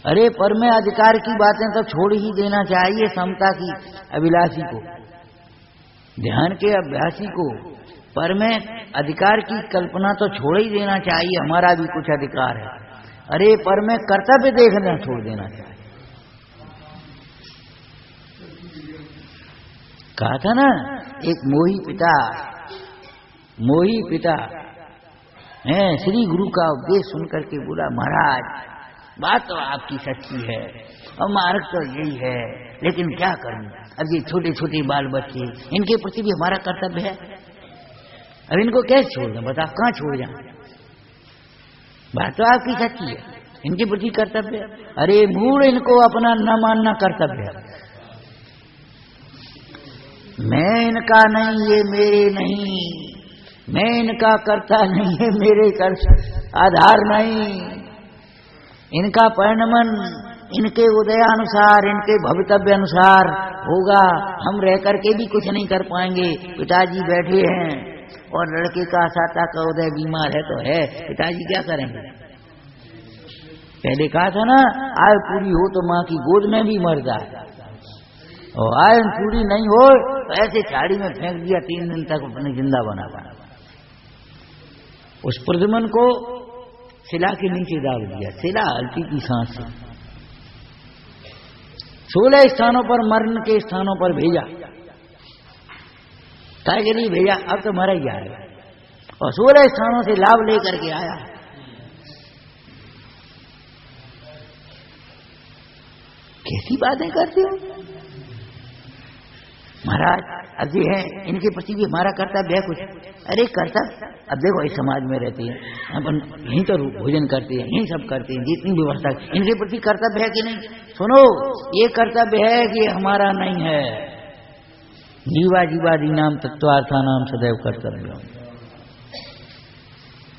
अरे पर में अधिकार की बातें तो छोड़ ही देना चाहिए समता की अभिलाषी को, ध्यान के अभ्यासी को। पर में अधिकार की कल्पना तो छोड़ ही देना चाहिए, हमारा भी कुछ अधिकार है। अरे पर में कर्तव्य देखना छोड़ देना चाहिए। कहा था ना, एक मोही पिता है, श्री गुरु का उपदेश सुनकर के बोला, महाराज बात तो आपकी सच्ची है और मार्ग तो यही है, लेकिन क्या करूं, अब ये छोटे छोटे बाल बच्चे, इनके प्रति भी हमारा कर्तव्य है। अब इनको कैसे छोड़ दें, बता कहां छोड़ जाए। बात तो आपकी सच्ची है, इनके प्रति कर्तव्य। अरे मूड, इनको अपना न मानना कर्तव्य है। मैं इनका नहीं, ये मेरे नहीं, मैं इनका करता नहीं, ये मेरे कर आधार नहीं। इनका परिणमन इनके उदयानुसार, इनके भवितव्य अनुसार होगा। हम रह करके भी कुछ नहीं कर पाएंगे। पिताजी बैठे हैं और लड़के का साता का उदय बीमार है तो है, पिताजी क्या करेंगे। पहले कहा था ना, आय पूरी हो तो माँ की गोद में भी मर जाए, और आय पूरी नहीं हो तो ऐसे झाड़ी में फेंक दिया, 3 दिन तक अपने जिंदा बना पाया। उस प्रद्युम्न को शिला के नीचे डाल दिया, शिला हल्की की सांस से 16 स्थानों पर, मरण के स्थानों पर भेजा। काय के लिए भेजा, अब तो मरा ही जाएगा, और 16 स्थानों से लाभ लेकर के आया। कैसी बातें करते हो महाराज। अब ये है, इनके प्रति भी हमारा कर्तव्य है कुछ। अरे कर्तव्य, अब देखो इस समाज में रहती है, अपन यहीं तो भोजन करते हैं, यहीं सब करते हैं, जितनी व्यवस्था, इनके प्रति कर्तव्य है कि नहीं। सुनो, ये कर्तव्य है कि हमारा नहीं है। जीवा जीवादि नाम तत्वार्था नाम सदैव कर्तव्य,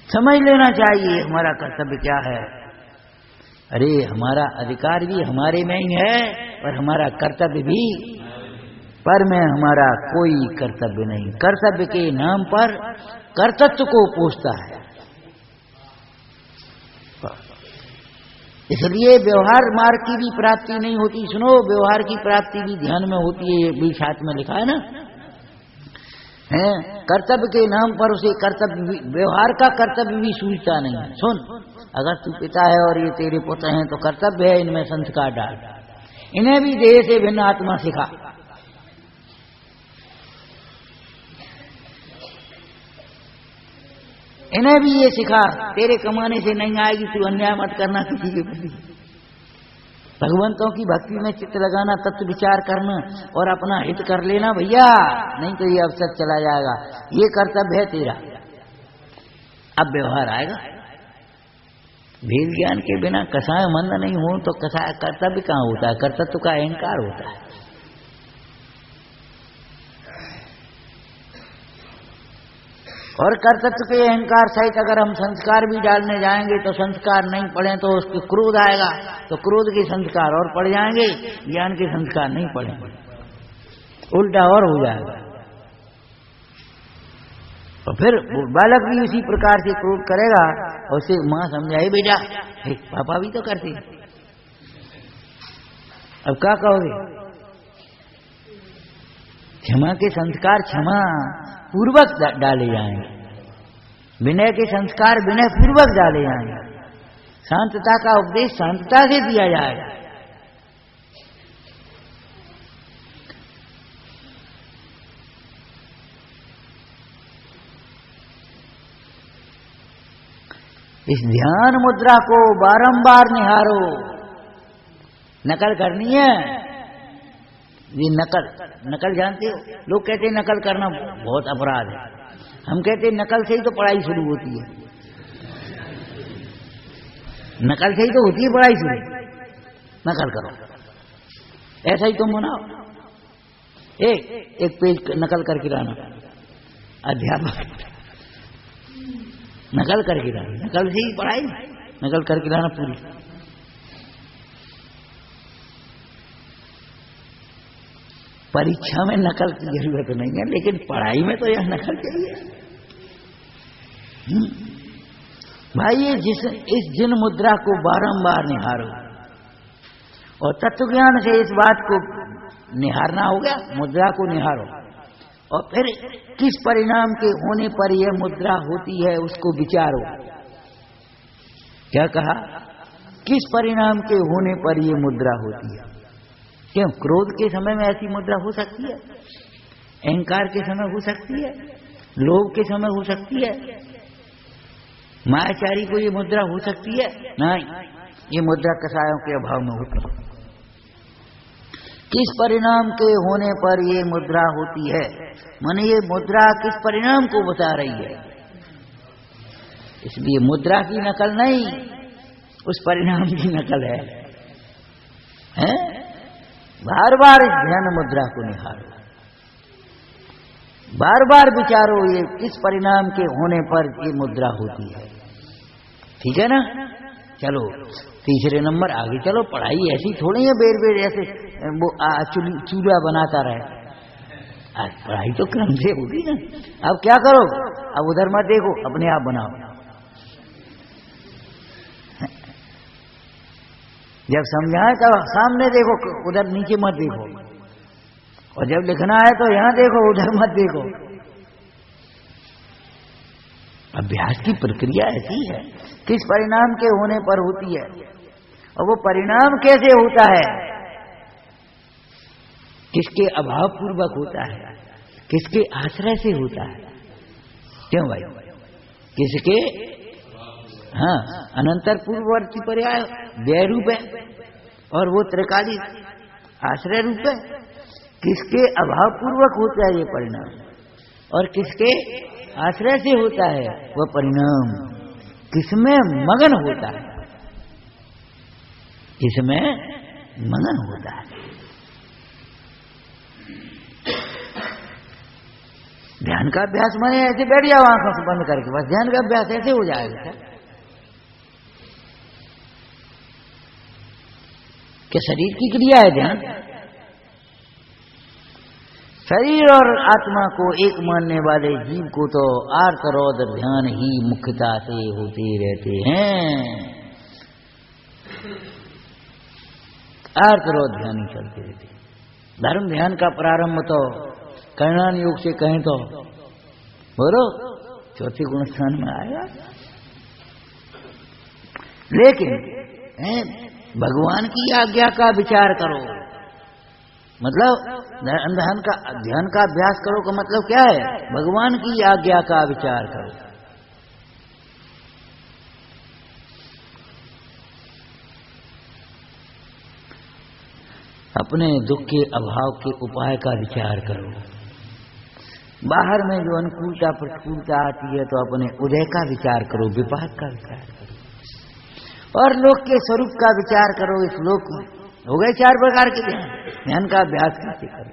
समझ लेना चाहिए हमारा कर्तव्य क्या है। अरे हमारा अधिकार भी हमारे में ही है और हमारा कर्तव्य भी, पर में हमारा कोई कर्तव्य नहीं। कर्तव्य के नाम पर कर्तृत्व को पोषता है। इसलिए व्यवहार मार्ग की भी प्राप्ति नहीं होती। सुनो, व्यवहार की प्राप्ति भी ध्यान में होती है, ये भी साथ में लिखा है ना। है कर्तव्य के नाम पर उसे कर्तव्य, व्यवहार का कर्तव्य भी सूझता नहीं। सुन, अगर तू पिता है और ये तेरे पुत्र हैं तो कर्तव्य है इनमें संस्कार डाल, इन्हें भी देह से भिन्न आत्मा सिखा। इन्हें भी ये सिखा, तेरे कमाने से नहीं आएगी, तू अन्याय मत करना किसी के प्रति, भगवंतों की भक्ति में चित्त लगाना, तत्व विचार करना और अपना हित कर लेना भैया, नहीं तो ये अवसर चला जाएगा। ये कर्तव्य है तेरा। अब व्यवहार आएगा। भेद ज्ञान के बिना कसाय मंद नहीं हो तो कसाय कर्तव्य कहाँ होता है? कर्तव्य का अहंकार होता है। और कर्तव्य के अहंकार सहित अगर हम संस्कार भी डालने जाएंगे तो संस्कार नहीं पढ़े तो उसके क्रोध आएगा, तो क्रोध के संस्कार और पड़ जाएंगे, ज्ञान के संस्कार नहीं पड़ेंगे, उल्टा और हो जाएगा। और फिर बालक भी उसी प्रकार से क्रोध करेगा और उसे मां समझाए, बेटा पापा भी तो करते, अब क्या कहोगे? क्षमा के संस्कार क्षमा पूर्वक डाले जाएंगे, विनय के संस्कार विनय पूर्वक डाले जाएंगे, शांतता का उपदेश शांतता से दिया जाएगा। इस ध्यान मुद्रा को बारंबार निहारो। नकल करनी है, ये नकल जानते हो? लोग कहते हैं नकल करना बहुत अपराध है। हम कहते हैं नकल से ही तो पढ़ाई शुरू होती है, नकल से ही तो होती है पढ़ाई शुरू। नकल करो, ऐसा ही तुम बनाओ। एक पेज नकल करके लाना, अध्यापक नकल करके लाना, नकल से ही पढ़ाई, नकल करके लाना पूरी। परीक्षा में नकल की जरूरत नहीं है, लेकिन पढ़ाई में तो यह नकल चाहिए भाई। ये इस जिन मुद्रा को बारंबार निहारो, और तत्व ज्ञान से इस बात को निहारना हो गया, मुद्रा को निहारो। और फिर किस परिणाम के होने पर यह मुद्रा होती है उसको विचारो। क्या कहा? किस परिणाम के होने पर यह मुद्रा होती है। क्यों? क्रोध के समय में ऐसी मुद्रा हो सकती है, अहंकार के समय हो सकती है, लोभ के समय हो सकती है, मायाचारी को ये मुद्रा हो सकती है? नहीं, ये मुद्रा कसायों के अभाव में होती है। किस परिणाम के होने पर ये मुद्रा होती है, माने ये मुद्रा किस परिणाम को बता रही है। इसलिए मुद्रा की नकल नहीं, उस परिणाम की नकल है, हैं? बार बार इस ध्यान मुद्रा को निहारो, बार बार विचारो ये किस परिणाम के होने पर ये मुद्रा होती है। ठीक है ना? चलो तीसरे नंबर आगे चलो। पढ़ाई ऐसी थोड़ी है बेर बेर ऐसे वो चूल्हा बनाता रहे, पढ़ाई तो क्रम से होगी ना। अब क्या करो, अब उधर मत देखो, अपने आप बनाओ। जब समझाए तब सामने देखो, उधर नीचे मत देखो, और जब लिखना है तो यहां देखो, उधर मत देखो। अभ्यास की प्रक्रिया ऐसी है, किस परिणाम के होने पर होती है, और वो परिणाम कैसे होता है, किसके अभाव पूर्वक होता है, किसके आश्रय से होता है। क्यों भाई? किसके? हाँ, अनंतर पूर्ववर्ती पर्याय व्यय रूप है, और वो त्रिकाली आश्रय रूप है। किसके अभाव पूर्वक होता है ये परिणाम, और किसके आश्रय से होता है वह परिणाम। किसमें मगन होता है, किसमें मगन होता है। ध्यान का अभ्यास माने ऐसे बैठ जाओ आंखों से बंद करके, बस ध्यान का अभ्यास ऐसे हो जाएगा कि शरीर की क्रिया है ध्यान। शरीर और आत्मा को एक मानने वाले जीव को तो आर्त रौद्र ध्यान ही मुख्यता से होते रहते हैं। आर्तरो ध्यान ही चलते रहते। धर्म ध्यान का प्रारंभ तो कर्णान योग से कहें तो बोलो चौथे गुण स्थान में आएगा। लेकिन भगवान की आज्ञा का विचार करो, मतलब ध्यान का अभ्यास करो का मतलब क्या है? भगवान की आज्ञा का विचार करो। अपने दुख के अभाव के उपाय का विचार करो। बाहर में जो अनुकूलता प्रतिकूलता आती है तो अपने उदय का विचार करो, विपाक का विचार करो, और लोक के स्वरूप का विचार करो। इस लोक में हो गए 4 प्रकार के ध्यान का अभ्यास कैसे करो।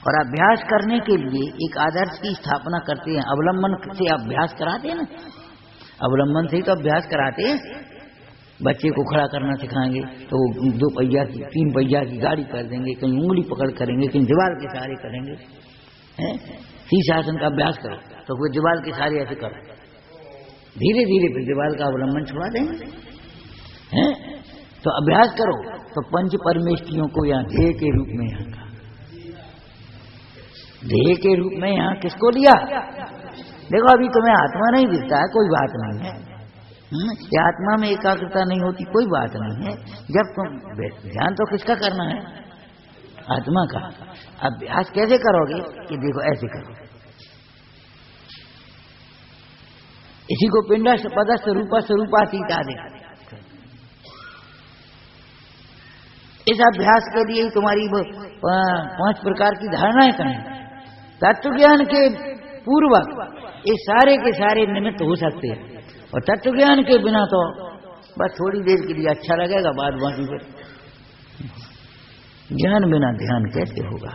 और अभ्यास करने के लिए एक आदर्श की स्थापना करते हैं। अवलंबन से अभ्यास कराते हैं ना, अवलंबन से ही तो अभ्यास कराते हैं। बच्चे को खड़ा करना सिखाएंगे तो वो 2 पहिया की 3 पहिया की गाड़ी कर देंगे, कहीं उंगली पकड़ करेंगे, कहीं दीवार के सहारे करेंगे। शीर्षासन का अभ्यास करो तो वो दीवार के सहारे ऐसे करो, धीरे धीरे फिर दीवार का अवलंबन छुड़ा देंगे। तो अभ्यास करो तो पंच परमेष्ठियों को यहाँ ध्येय के रूप में, यहाँ का ध्येय के रूप में यहाँ किसको लिया? देखो अभी तुम्हें आत्मा नहीं दिखता है, कोई बात नहीं है। ये आत्मा में एकाग्रता नहीं होती, कोई बात नहीं है। जब तुम ध्यान तो किसका करना है? आत्मा का। अभ्यास कैसे करोगे? कि देखो ऐसे करो, इसी को पिंडा पदस्थ रूपा स्वरूपा सीता दे। इस अभ्यास के लिए तुम्हारी 5 प्रकार की धारणाएं करें। तत्व ज्ञान के पूर्वक ये सारे के सारे निमित्त हो सकते हैं, और तत्व ज्ञान के बिना तो बस थोड़ी देर के लिए अच्छा लगेगा, बाद बाकी फिर ज्ञान बिना ध्यान कैसे होगा।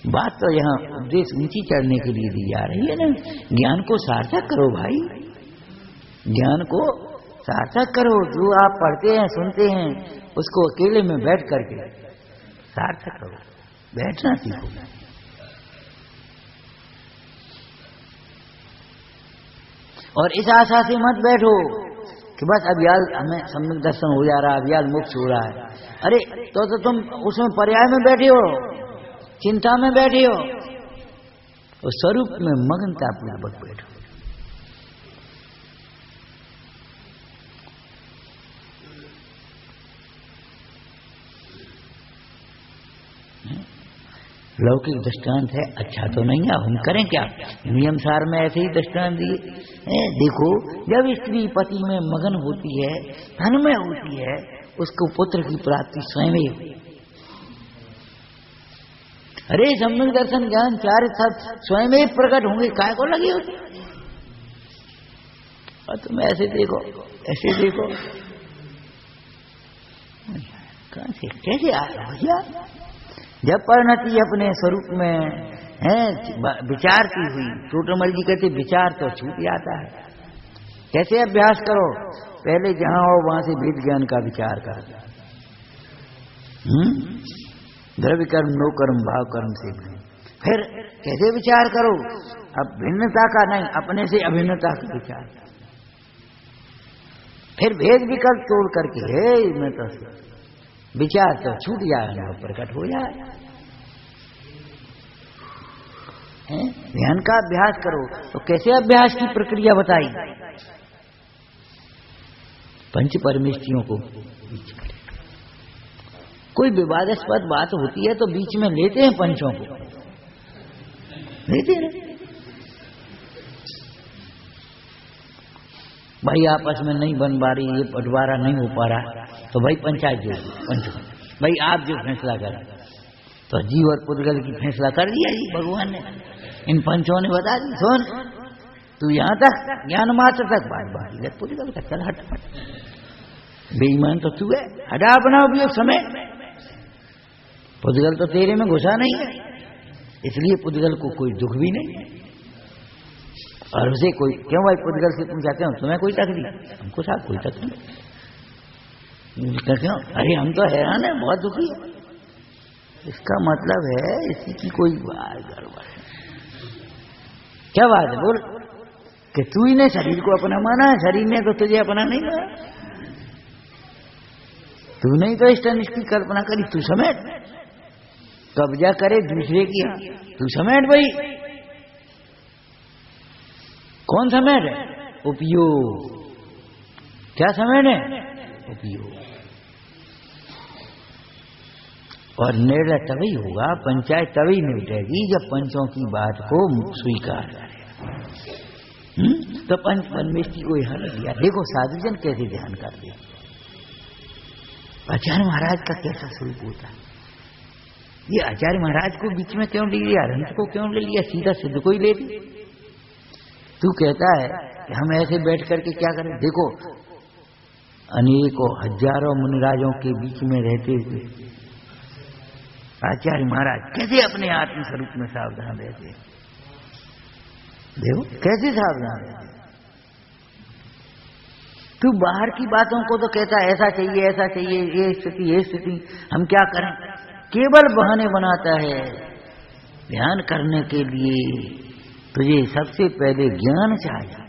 बात तो यहाँ उपदेश ऊंची चढ़ने के लिए दी जा रही है ना। ज्ञान को सार्थक करो भाई, ज्ञान को सार्थक करो। जो आप पढ़ते हैं सुनते हैं उसको अकेले में बैठ करके सार्थक करो, बैठना सीखो। और इस आशा से मत बैठो कि बस अब यार हमें सम्यक दर्शन हो जा रहा है, अब यार मोक्ष हो रहा है। अरे तो तुम उसमें पर्याय में बैठे हो, चिंता में बैठे हो, उस स्वरूप में मगनता पूर्वक बैठो। लौकिक दृष्टांत है, अच्छा तो नहीं है, हम करें क्या? नियम सार में ऐसे ही दृष्टांत दिए। देखो जब स्त्री पति में मगन होती है, धन में होती है, उसको पुत्र की प्राप्ति स्वयं ही। अरे सम्यक दर्शन ज्ञान चार सब स्वयं ही प्रकट होंगे, काय को लगी होती। और तुम ऐसे देखो, ऐसे देखो, कहां से कैसे आ रहा भैया? जब परिणति अपने स्वरूप में है विचारती हुई, टोटमल जी कहते विचार तो छूट जाता है। कैसे अभ्यास करो? पहले जहां हो वहां से भेद ज्ञान का विचार कर। द्रव्य कर्म नो कर्म भाव कर्म से फिर कैसे विचार करो? अब भिन्नता का नहीं, अपने से अभिन्नता का विचार। फिर भेद विकल्प तोड़ करके हे मैं तो विचार तो छूट जाए, प्रकट हो जाए। ध्यान का अभ्यास करो तो कैसे अभ्यास की प्रक्रिया बताई? पंच परमेष्ठियों को बीच में, कोई विवादास्पद बात होती है तो बीच में लेते हैं, पंचों को लेते हैं। भाई आपस में नहीं बन पा रही, ये बंटवारा नहीं हो पा रहा, तो भाई पंचायत जो पंच भाई आप जो फैसला करें। तो जीव और पुद्गल की फैसला कर दिया जी भगवान ने, इन पंचों ने बता दी, सुन तू यहां तक ज्ञान मात्र तक, बात पुद्गल का चल हट, बेईमान तो तू है, हटा अपना उपयोग समय। पुद्गल तो तेरे में घुसा नहीं है, इसलिए पुद्गल को कोई दुख भी नहीं। और उसे कोई क्यों भाई पुद्गल से तुम चाहते हो तुम्हें कोई तकलीफ, हमको साथ कोई तकलीफ क्यों? अरे हम तो हैरान है, बहुत दुखी है। इसका मतलब है इसी की कोई बात गड़बड़ है। क्या बात है बोल? कि तू ही ने शरीर को अपना माना है, शरीर ने तो तुझे अपना नहीं माना। तूने ही तो इष्ट अनिष्ट की कल्पना करी, तू समेट। कब्जा करे दूसरे की, तू समेट भाई। कौन समेट है? उपयोग। क्या समेट है? उपयोग। और निर्णय तभी होगा, पंचायत तभी निपटेगी जब पंचों की बात को स्वीकार करेगा। तो पंच परमेश की कोई हल दिया। देखो साधुजन कैसे ध्यान करते हैं। आचार्य महाराज का कैसा स्वरूप होता है। ये आचार्य महाराज को बीच में क्यों ले लिया, रंत को क्यों ले लिया, सीधा सिद्ध को ही ले ली। तू कहता है कि हम ऐसे बैठ करके क्या करें। देखो अनेकों हजारों मुनिराजों के बीच में रहते हुए आचार्य महाराज कैसे अपने आत्म स्वरूप में सावधान रहते। देखो कैसे सावधान रहते। तू बाहर की बातों को तो कहता है ऐसा चाहिए ऐसा चाहिए, ये स्थिति हम क्या करें। केवल बहाने बनाता है। ध्यान करने के लिए तुझे सबसे पहले ज्ञान चाहिए।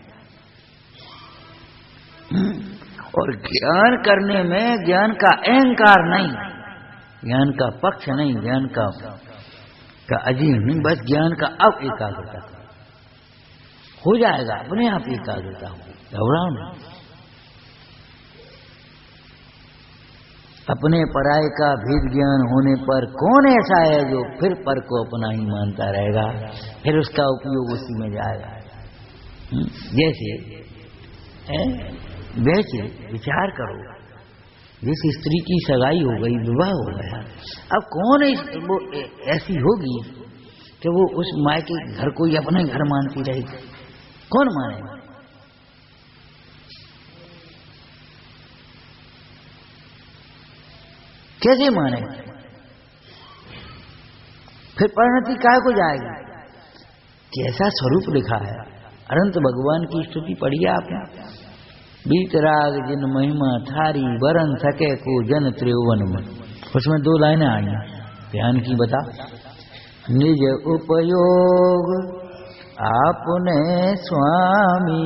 और ज्ञान करने में ज्ञान का अहंकार नहीं, ज्ञान का पक्ष नहीं, ज्ञान का अजीम नहीं, बस ज्ञान का अब एकाग्रता हो जाएगा, अपने आप एकाग्रता हो। घबराओ नहीं। अपने पराये का भेद ज्ञान होने पर कौन ऐसा है जो फिर पर को अपना ही मानता रहेगा, फिर उसका उपयोग उसी में जाएगा। जैसे वैसे विचार करो, जिस स्त्री की सगाई हो गई, विवाह हो गया, अब कौन वो ऐसी होगी कि वो उस माँ के घर को ही अपने घर मानती रहेगी। कौन मानेगा। कैसे माने। फिर परिणति काय को जाएगी। कैसा स्वरूप लिखा है। अनंत भगवान की स्तुति पढ़ी आपने। बीतराग जिन महिमा थारी वरन सके को जन त्रिभुवन में। उसमें 2 लाइनें आई हैं, ध्यान की बता। निज उपयोग आपने स्वामी,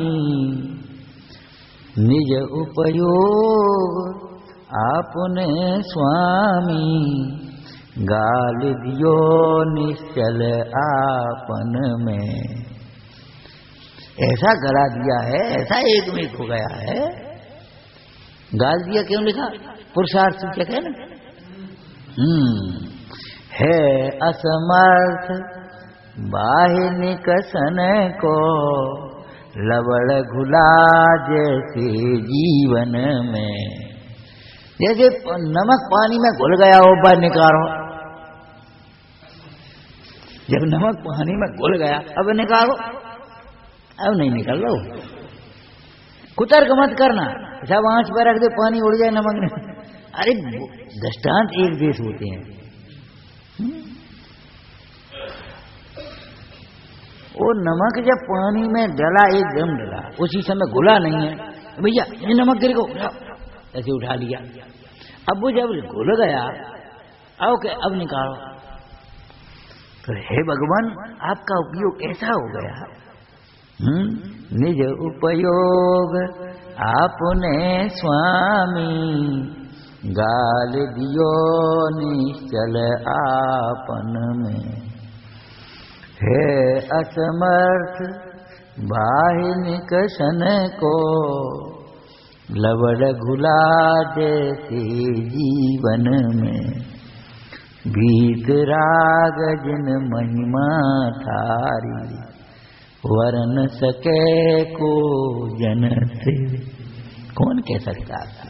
निज उपयोग आपने स्वामी, गाल दियो निश्चल आपन में। ऐसा गला दिया है, ऐसा एक में हो गया है। गाल दिया क्यों लिखा, पुरुषार्थ सूचक है ना। है असमर्थ बाह्य निकसन को, लवड़ घुला जैसे जीवन में। जैसे नमक पानी में घुल गया हो, बाहर निकालो। जब नमक पानी में घुल गया अब निकालो, अब नहीं निकल लो। कुतर्क मत करना, सब आंच पर रख दे पानी उड़ जाए नमक नहीं। अरे दृष्टांत एक देश होते हैं। वो नमक जब पानी में डला, एकदम डला, उसी समय घुला नहीं है, भैया ये नमक गिर गया, ऐसे उठा लिया। अब वो जब घुल गया, अब निकालो। तो हे भगवान, आपका उपयोग ऐसा हो गया। निज उपयोग आपने स्वामी, गाल दियो निश्चल आपन में। हे असमर्थ बाह्य निकसन को, लवड़ घुला जैसे जीवन में। भीतराग जिन महिमा थारी, वरन सके को जन से। कौन कह सकता था।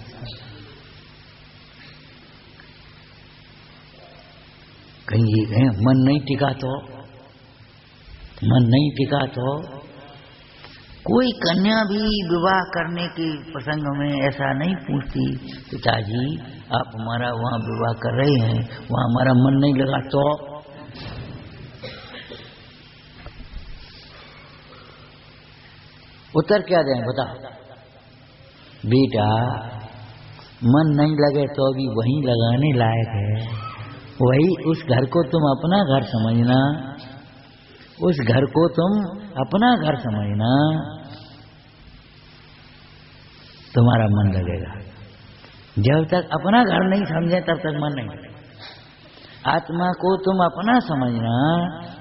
कहीं मन नहीं टिका तो, मन नहीं टिका तो कोई कन्या भी विवाह करने के प्रसंग में ऐसा नहीं पूछती, पिताजी आप हमारा वहां विवाह कर रहे हैं, वहां हमारा मन नहीं लगा तो। उत्तर क्या दें बता। बेटा मन नहीं लगे तो भी वहीं लगाने लायक है। वही उस घर को तुम अपना घर समझना, उस घर को तुम अपना घर समझना। तुम्हारा मन लगेगा। जब तक अपना घर नहीं समझे तब तक मन नहीं लगेगा। आत्मा को तुम अपना समझना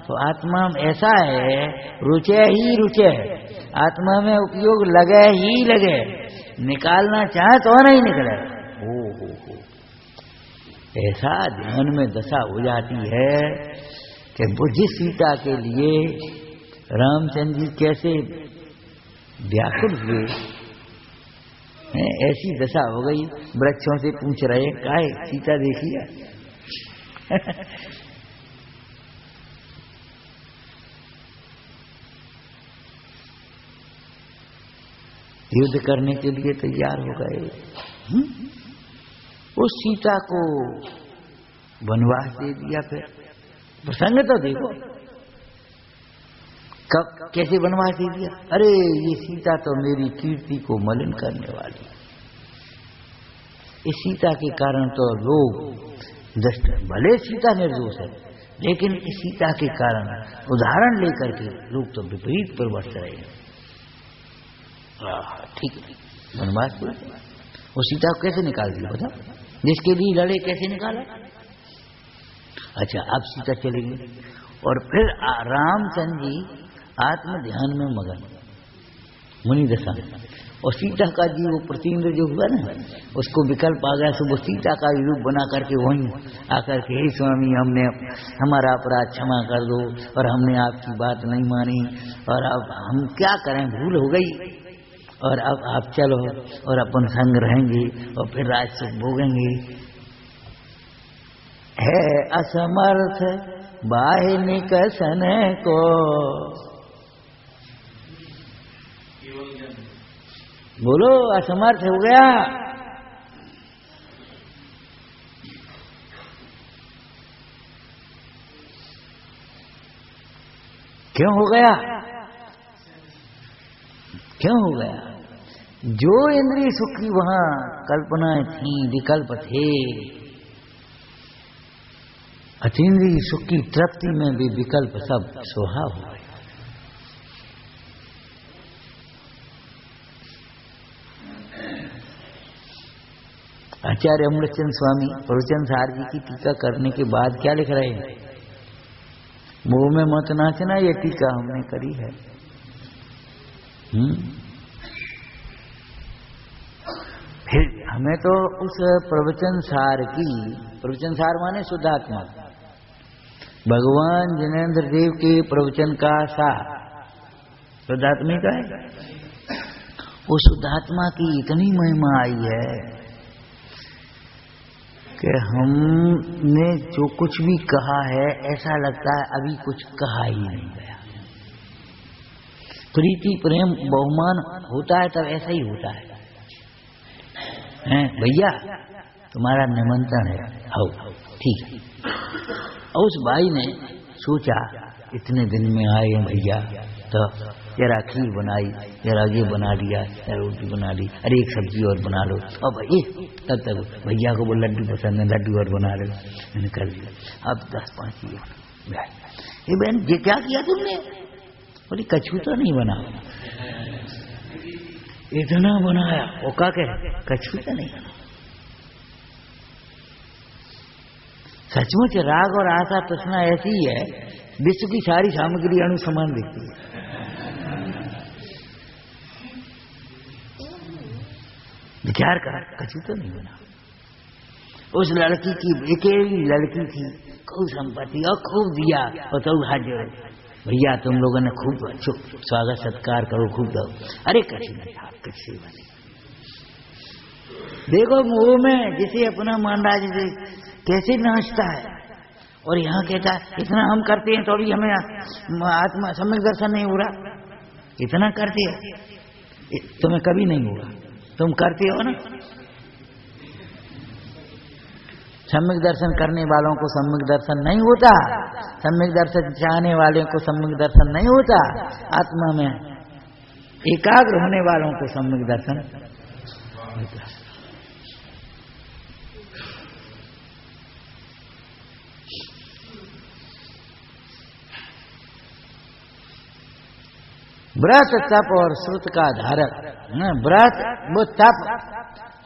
तो आत्मा ऐसा है, रुचे ही रुचे, आत्मा में उपयोग लगे ही लगे, निकालना चाहे तो नहीं निकले। हो ऐसा ध्यान में दशा हो जाती है कि बुद्धि सीता के लिए रामचंद्र जी कैसे व्याकुल हुए, ऐसी दशा हो गई। वृक्षों से पूछ रहे, काहे सीता देखी है? युद्ध करने के लिए तैयार हो गए। उस सीता को वनवास दे दिया। फिर प्रसंग तो देखो, कब कैसे वनवास दे दिया। अरे ये सीता तो मेरी कीर्ति को मलिन करने वाली, इस सीता के कारण तो लोग दृष्ट, भले सीता निर्दोष है लेकिन इस सीता के कारण उदाहरण लेकर के लोग तो विपरीत प्रवर्त रहे हैं। ठीक है, वनवास को वो सीता को कैसे निकाल दिया बताओ? जिसके लिए लड़े कैसे निकाला? अच्छा, अब सीता चली गई और फिर रामचंद्र जी आत्म ध्यान में मगन, मुनि दशा। और सीता का जी वो प्रतिन्द्र जो हुआ ना, उसको विकल्प आ गया। तो वो सीता का रूप बना करके वहीं आकर के, हे स्वामी हमने हमारा अपराध क्षमा कर दो और हमने आपकी बात नहीं मानी और अब हम क्या करें, भूल हो गई और अब आप चलो और अपन संग रहेंगे और फिर राज सुख भोगेंगे। है असमर्थ बाहि निकसन को, बोलो असमर्थ हो गया। क्यों हो गया? क्यों हो गया? जो इंद्रिय सुख की वहां कल्पनाएं थी, विकल्प थे, अतीन्द्रिय सुख की तृप्ति में भी विकल्प सब सोहा हो गए। आचार्य अमृतचंद स्वामी प्रवचन सार जी की टीका करने के बाद क्या लिख रहे हैं? मुंह में मत नाचना, ये टीका हमने करी है। फिर हमें तो उस प्रवचन सार की, प्रवचन सार माने शुद्धात्मा, भगवान जिनेन्द्र देव के प्रवचन का सार शुद्धात्मा का है। वो शुद्धात्मा की इतनी महिमा आई है कि हमने जो कुछ भी कहा है ऐसा लगता है अभी कुछ कहा ही नहीं गया। प्रीति प्रेम बहुमान होता है तब ऐसा ही होता है। भैया तुम्हारा निमंत्रण है, आओ, ठीक है। और उस भाई ने सोचा इतने दिन में आए हैं भैया, तो जरा खीर बनाई, जरा ये बना लिया, जरा रोटी बना ली, अरे एक सब्जी और बना लो। और भाई तब तक भैया को वो लड्डू पसंद है, लड्डू और बना लो। मैंने कर दिया। अब 10-5 ये बहन ये क्या किया तुमने? बोली कछू तो नहीं बना, इतना बनाया। वो क्या कहे, कछू तो नहीं बना। सचमुच राग और आशा तृष्णा ऐसी ही है, विश्व की सारी सामग्री अणु समान दिखती है। विचार कर, कछू तो नहीं बना। उस लड़की की अकेली लड़की थी, खूब संपत्ति और खूब दिया, और तो हाजिर भैया तुम लोगों ने खूब स्वागत सत्कार करो, खूब दो। अरे कछू नहीं था, कैसे बने? देखो मुंह में जिसे अपना मान रहा है, जैसे कैसे नाचता है। और यहाँ कहता है इतना हम करते हैं तो अभी हमें आत्मा सम्यक दर्शन नहीं हो रहा। इतना करते हैं, तुम्हें कभी नहीं होगा। तुम करते हो ना, सम्यक दर्शन करने वालों को सम्यक दर्शन नहीं होता, सम्यक दर्शन चाहने वाले को सम्यक दर्शन नहीं होता, आत्मा में एकाग्र होने वालों को सम्यक दर्शन होता। व्रत तप और श्रुत का धारक, व्रत वो तप,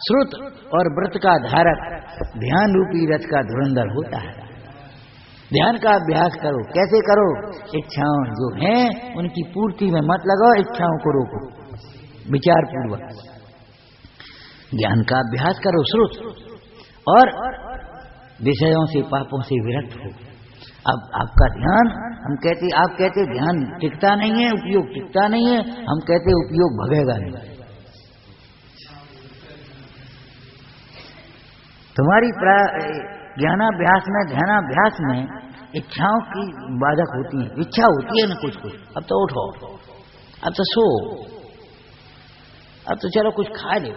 श्रुत और व्रत का धारक ध्यान रूपी रथ का धुरंधर होता है। ध्यान का अभ्यास करो। कैसे करो? इच्छाओं जो हैं उनकी पूर्ति में मत लगाओ, इच्छाओं को रोको विचार पूर्वक। ज्ञान का अभ्यास करो श्रुत, और विषयों से पापों से विरक्त हो। अब आपका ध्यान, आप कहते ध्यान टिकता नहीं है, उपयोग टिकता नहीं है, हम कहते उपयोग भगेगा नहीं। तुम्हारी ज्ञानाभ्यास में, ध्यानाभ्यास में इच्छाओं की बाधक होती है, इच्छा होती है ना कुछ कुछ, अब तो उठो, अब तो सो, अब तो चलो कुछ खा लो,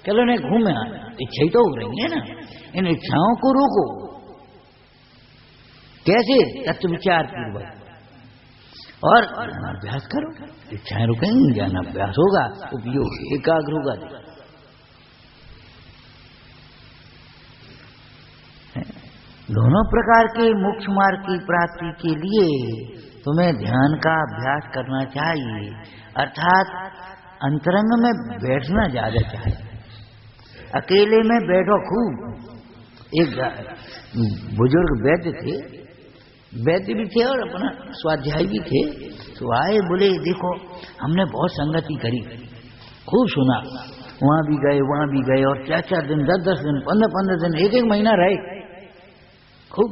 चलो नहीं घूमे आए, इच्छा ही तो हो रही है ना। इन इच्छाओं को रोको। कैसे? तत्व विचार पूर्वक, और ज्ञानाभ्यास करो। इच्छाएं रुकेंगी, ज्ञानाभ्यास होगा, उपयोग एकाग्र होगा। दोनों प्रकार के मोक्ष मार्ग की प्राप्ति के लिए तुम्हें ध्यान का अभ्यास करना चाहिए, अर्थात अंतरंग में बैठना ज्यादा चाहिए। अकेले में बैठो खूब। एक बुजुर्ग वैद्य थे, वैद्य भी थे और अपना स्वाध्याय भी थे, तो आए, बोले देखो हमने बहुत संगति करी, खूब सुना, वहां भी गए वहां भी गए, और 4-4 दिन 10-10 दिन 15-15 दिन 1-1 महीना रहे, खूब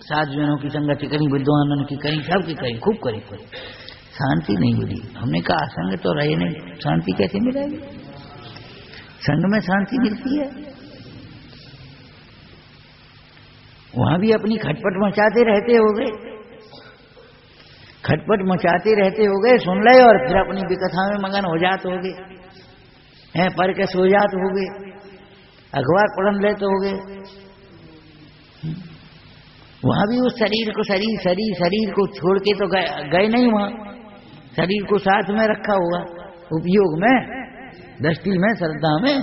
साधुजनों की संगति करी, विद्वानों की करी, सबकी करी, खूब करी, शांति नहीं मिली। हमने कहा संग तो रहे नहीं, शांति कैसे मिलेगी? संग में शांति मिलती है। वहां भी अपनी खटपट मचाते रहते होगे, खटपट मचाते रहते होगे, सुन ले, और फिर अपनी विकथा में मगन हो जाते होगे, हैं पढ़ के सो जाते होगे, अखबार पढ़ लेते होगे। वहां भी उस शरीर को छोड़ के तो गए नहीं, वहां शरीर को साथ में रखा होगा, उपयोग में, दृष्टि में, श्रद्धा में।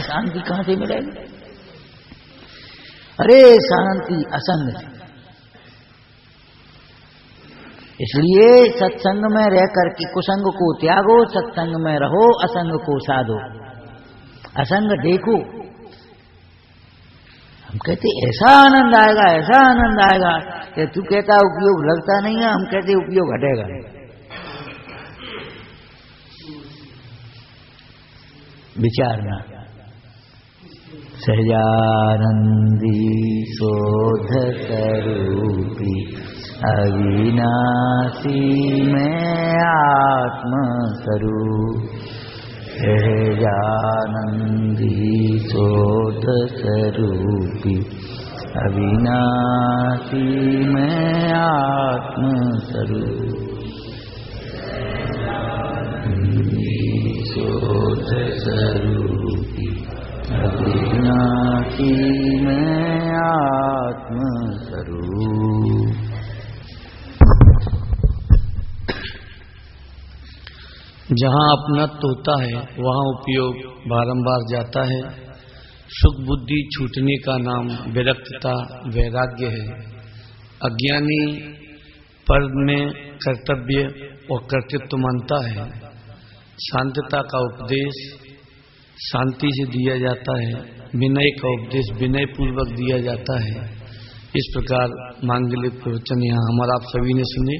शांति कहां से मिलेगी? अरे शांति असंग है। इसलिए सत्संग में रह करके कुसंग को त्यागो, सत्संग में रहो, असंग को साधो। असंग देखो। हम कहते ऐसा आनंद आएगा, ऐसा आनंद आएगा, कि तू कहता उपयोग लगता नहीं है, हम कहते उपयोग हटेगा। विचारना। सहजानंदी शोध स्वरूपी अविनाशी में आत्म स्वरूप, सहजानंदी शोध स्वरूपी अविनाशी में आत्म स्वरूप, शोध स्वरूपी अविनाशी में आत्म स्वरूप। जहाँ अपनत्व होता है वहाँ उपयोग बारंबार जाता है। सुख बुद्धि छूटने का नाम विरक्तता, वैराग्य है। अज्ञानी पद में कर्तव्य और कर्तृत्व मानता है। शांतता का उपदेश शांति से दिया जाता है, विनय का उपदेश विनय पूर्वक दिया जाता है। इस प्रकार मांगलिक प्रवचन यहाँ हमारा आप सभी ने सुने।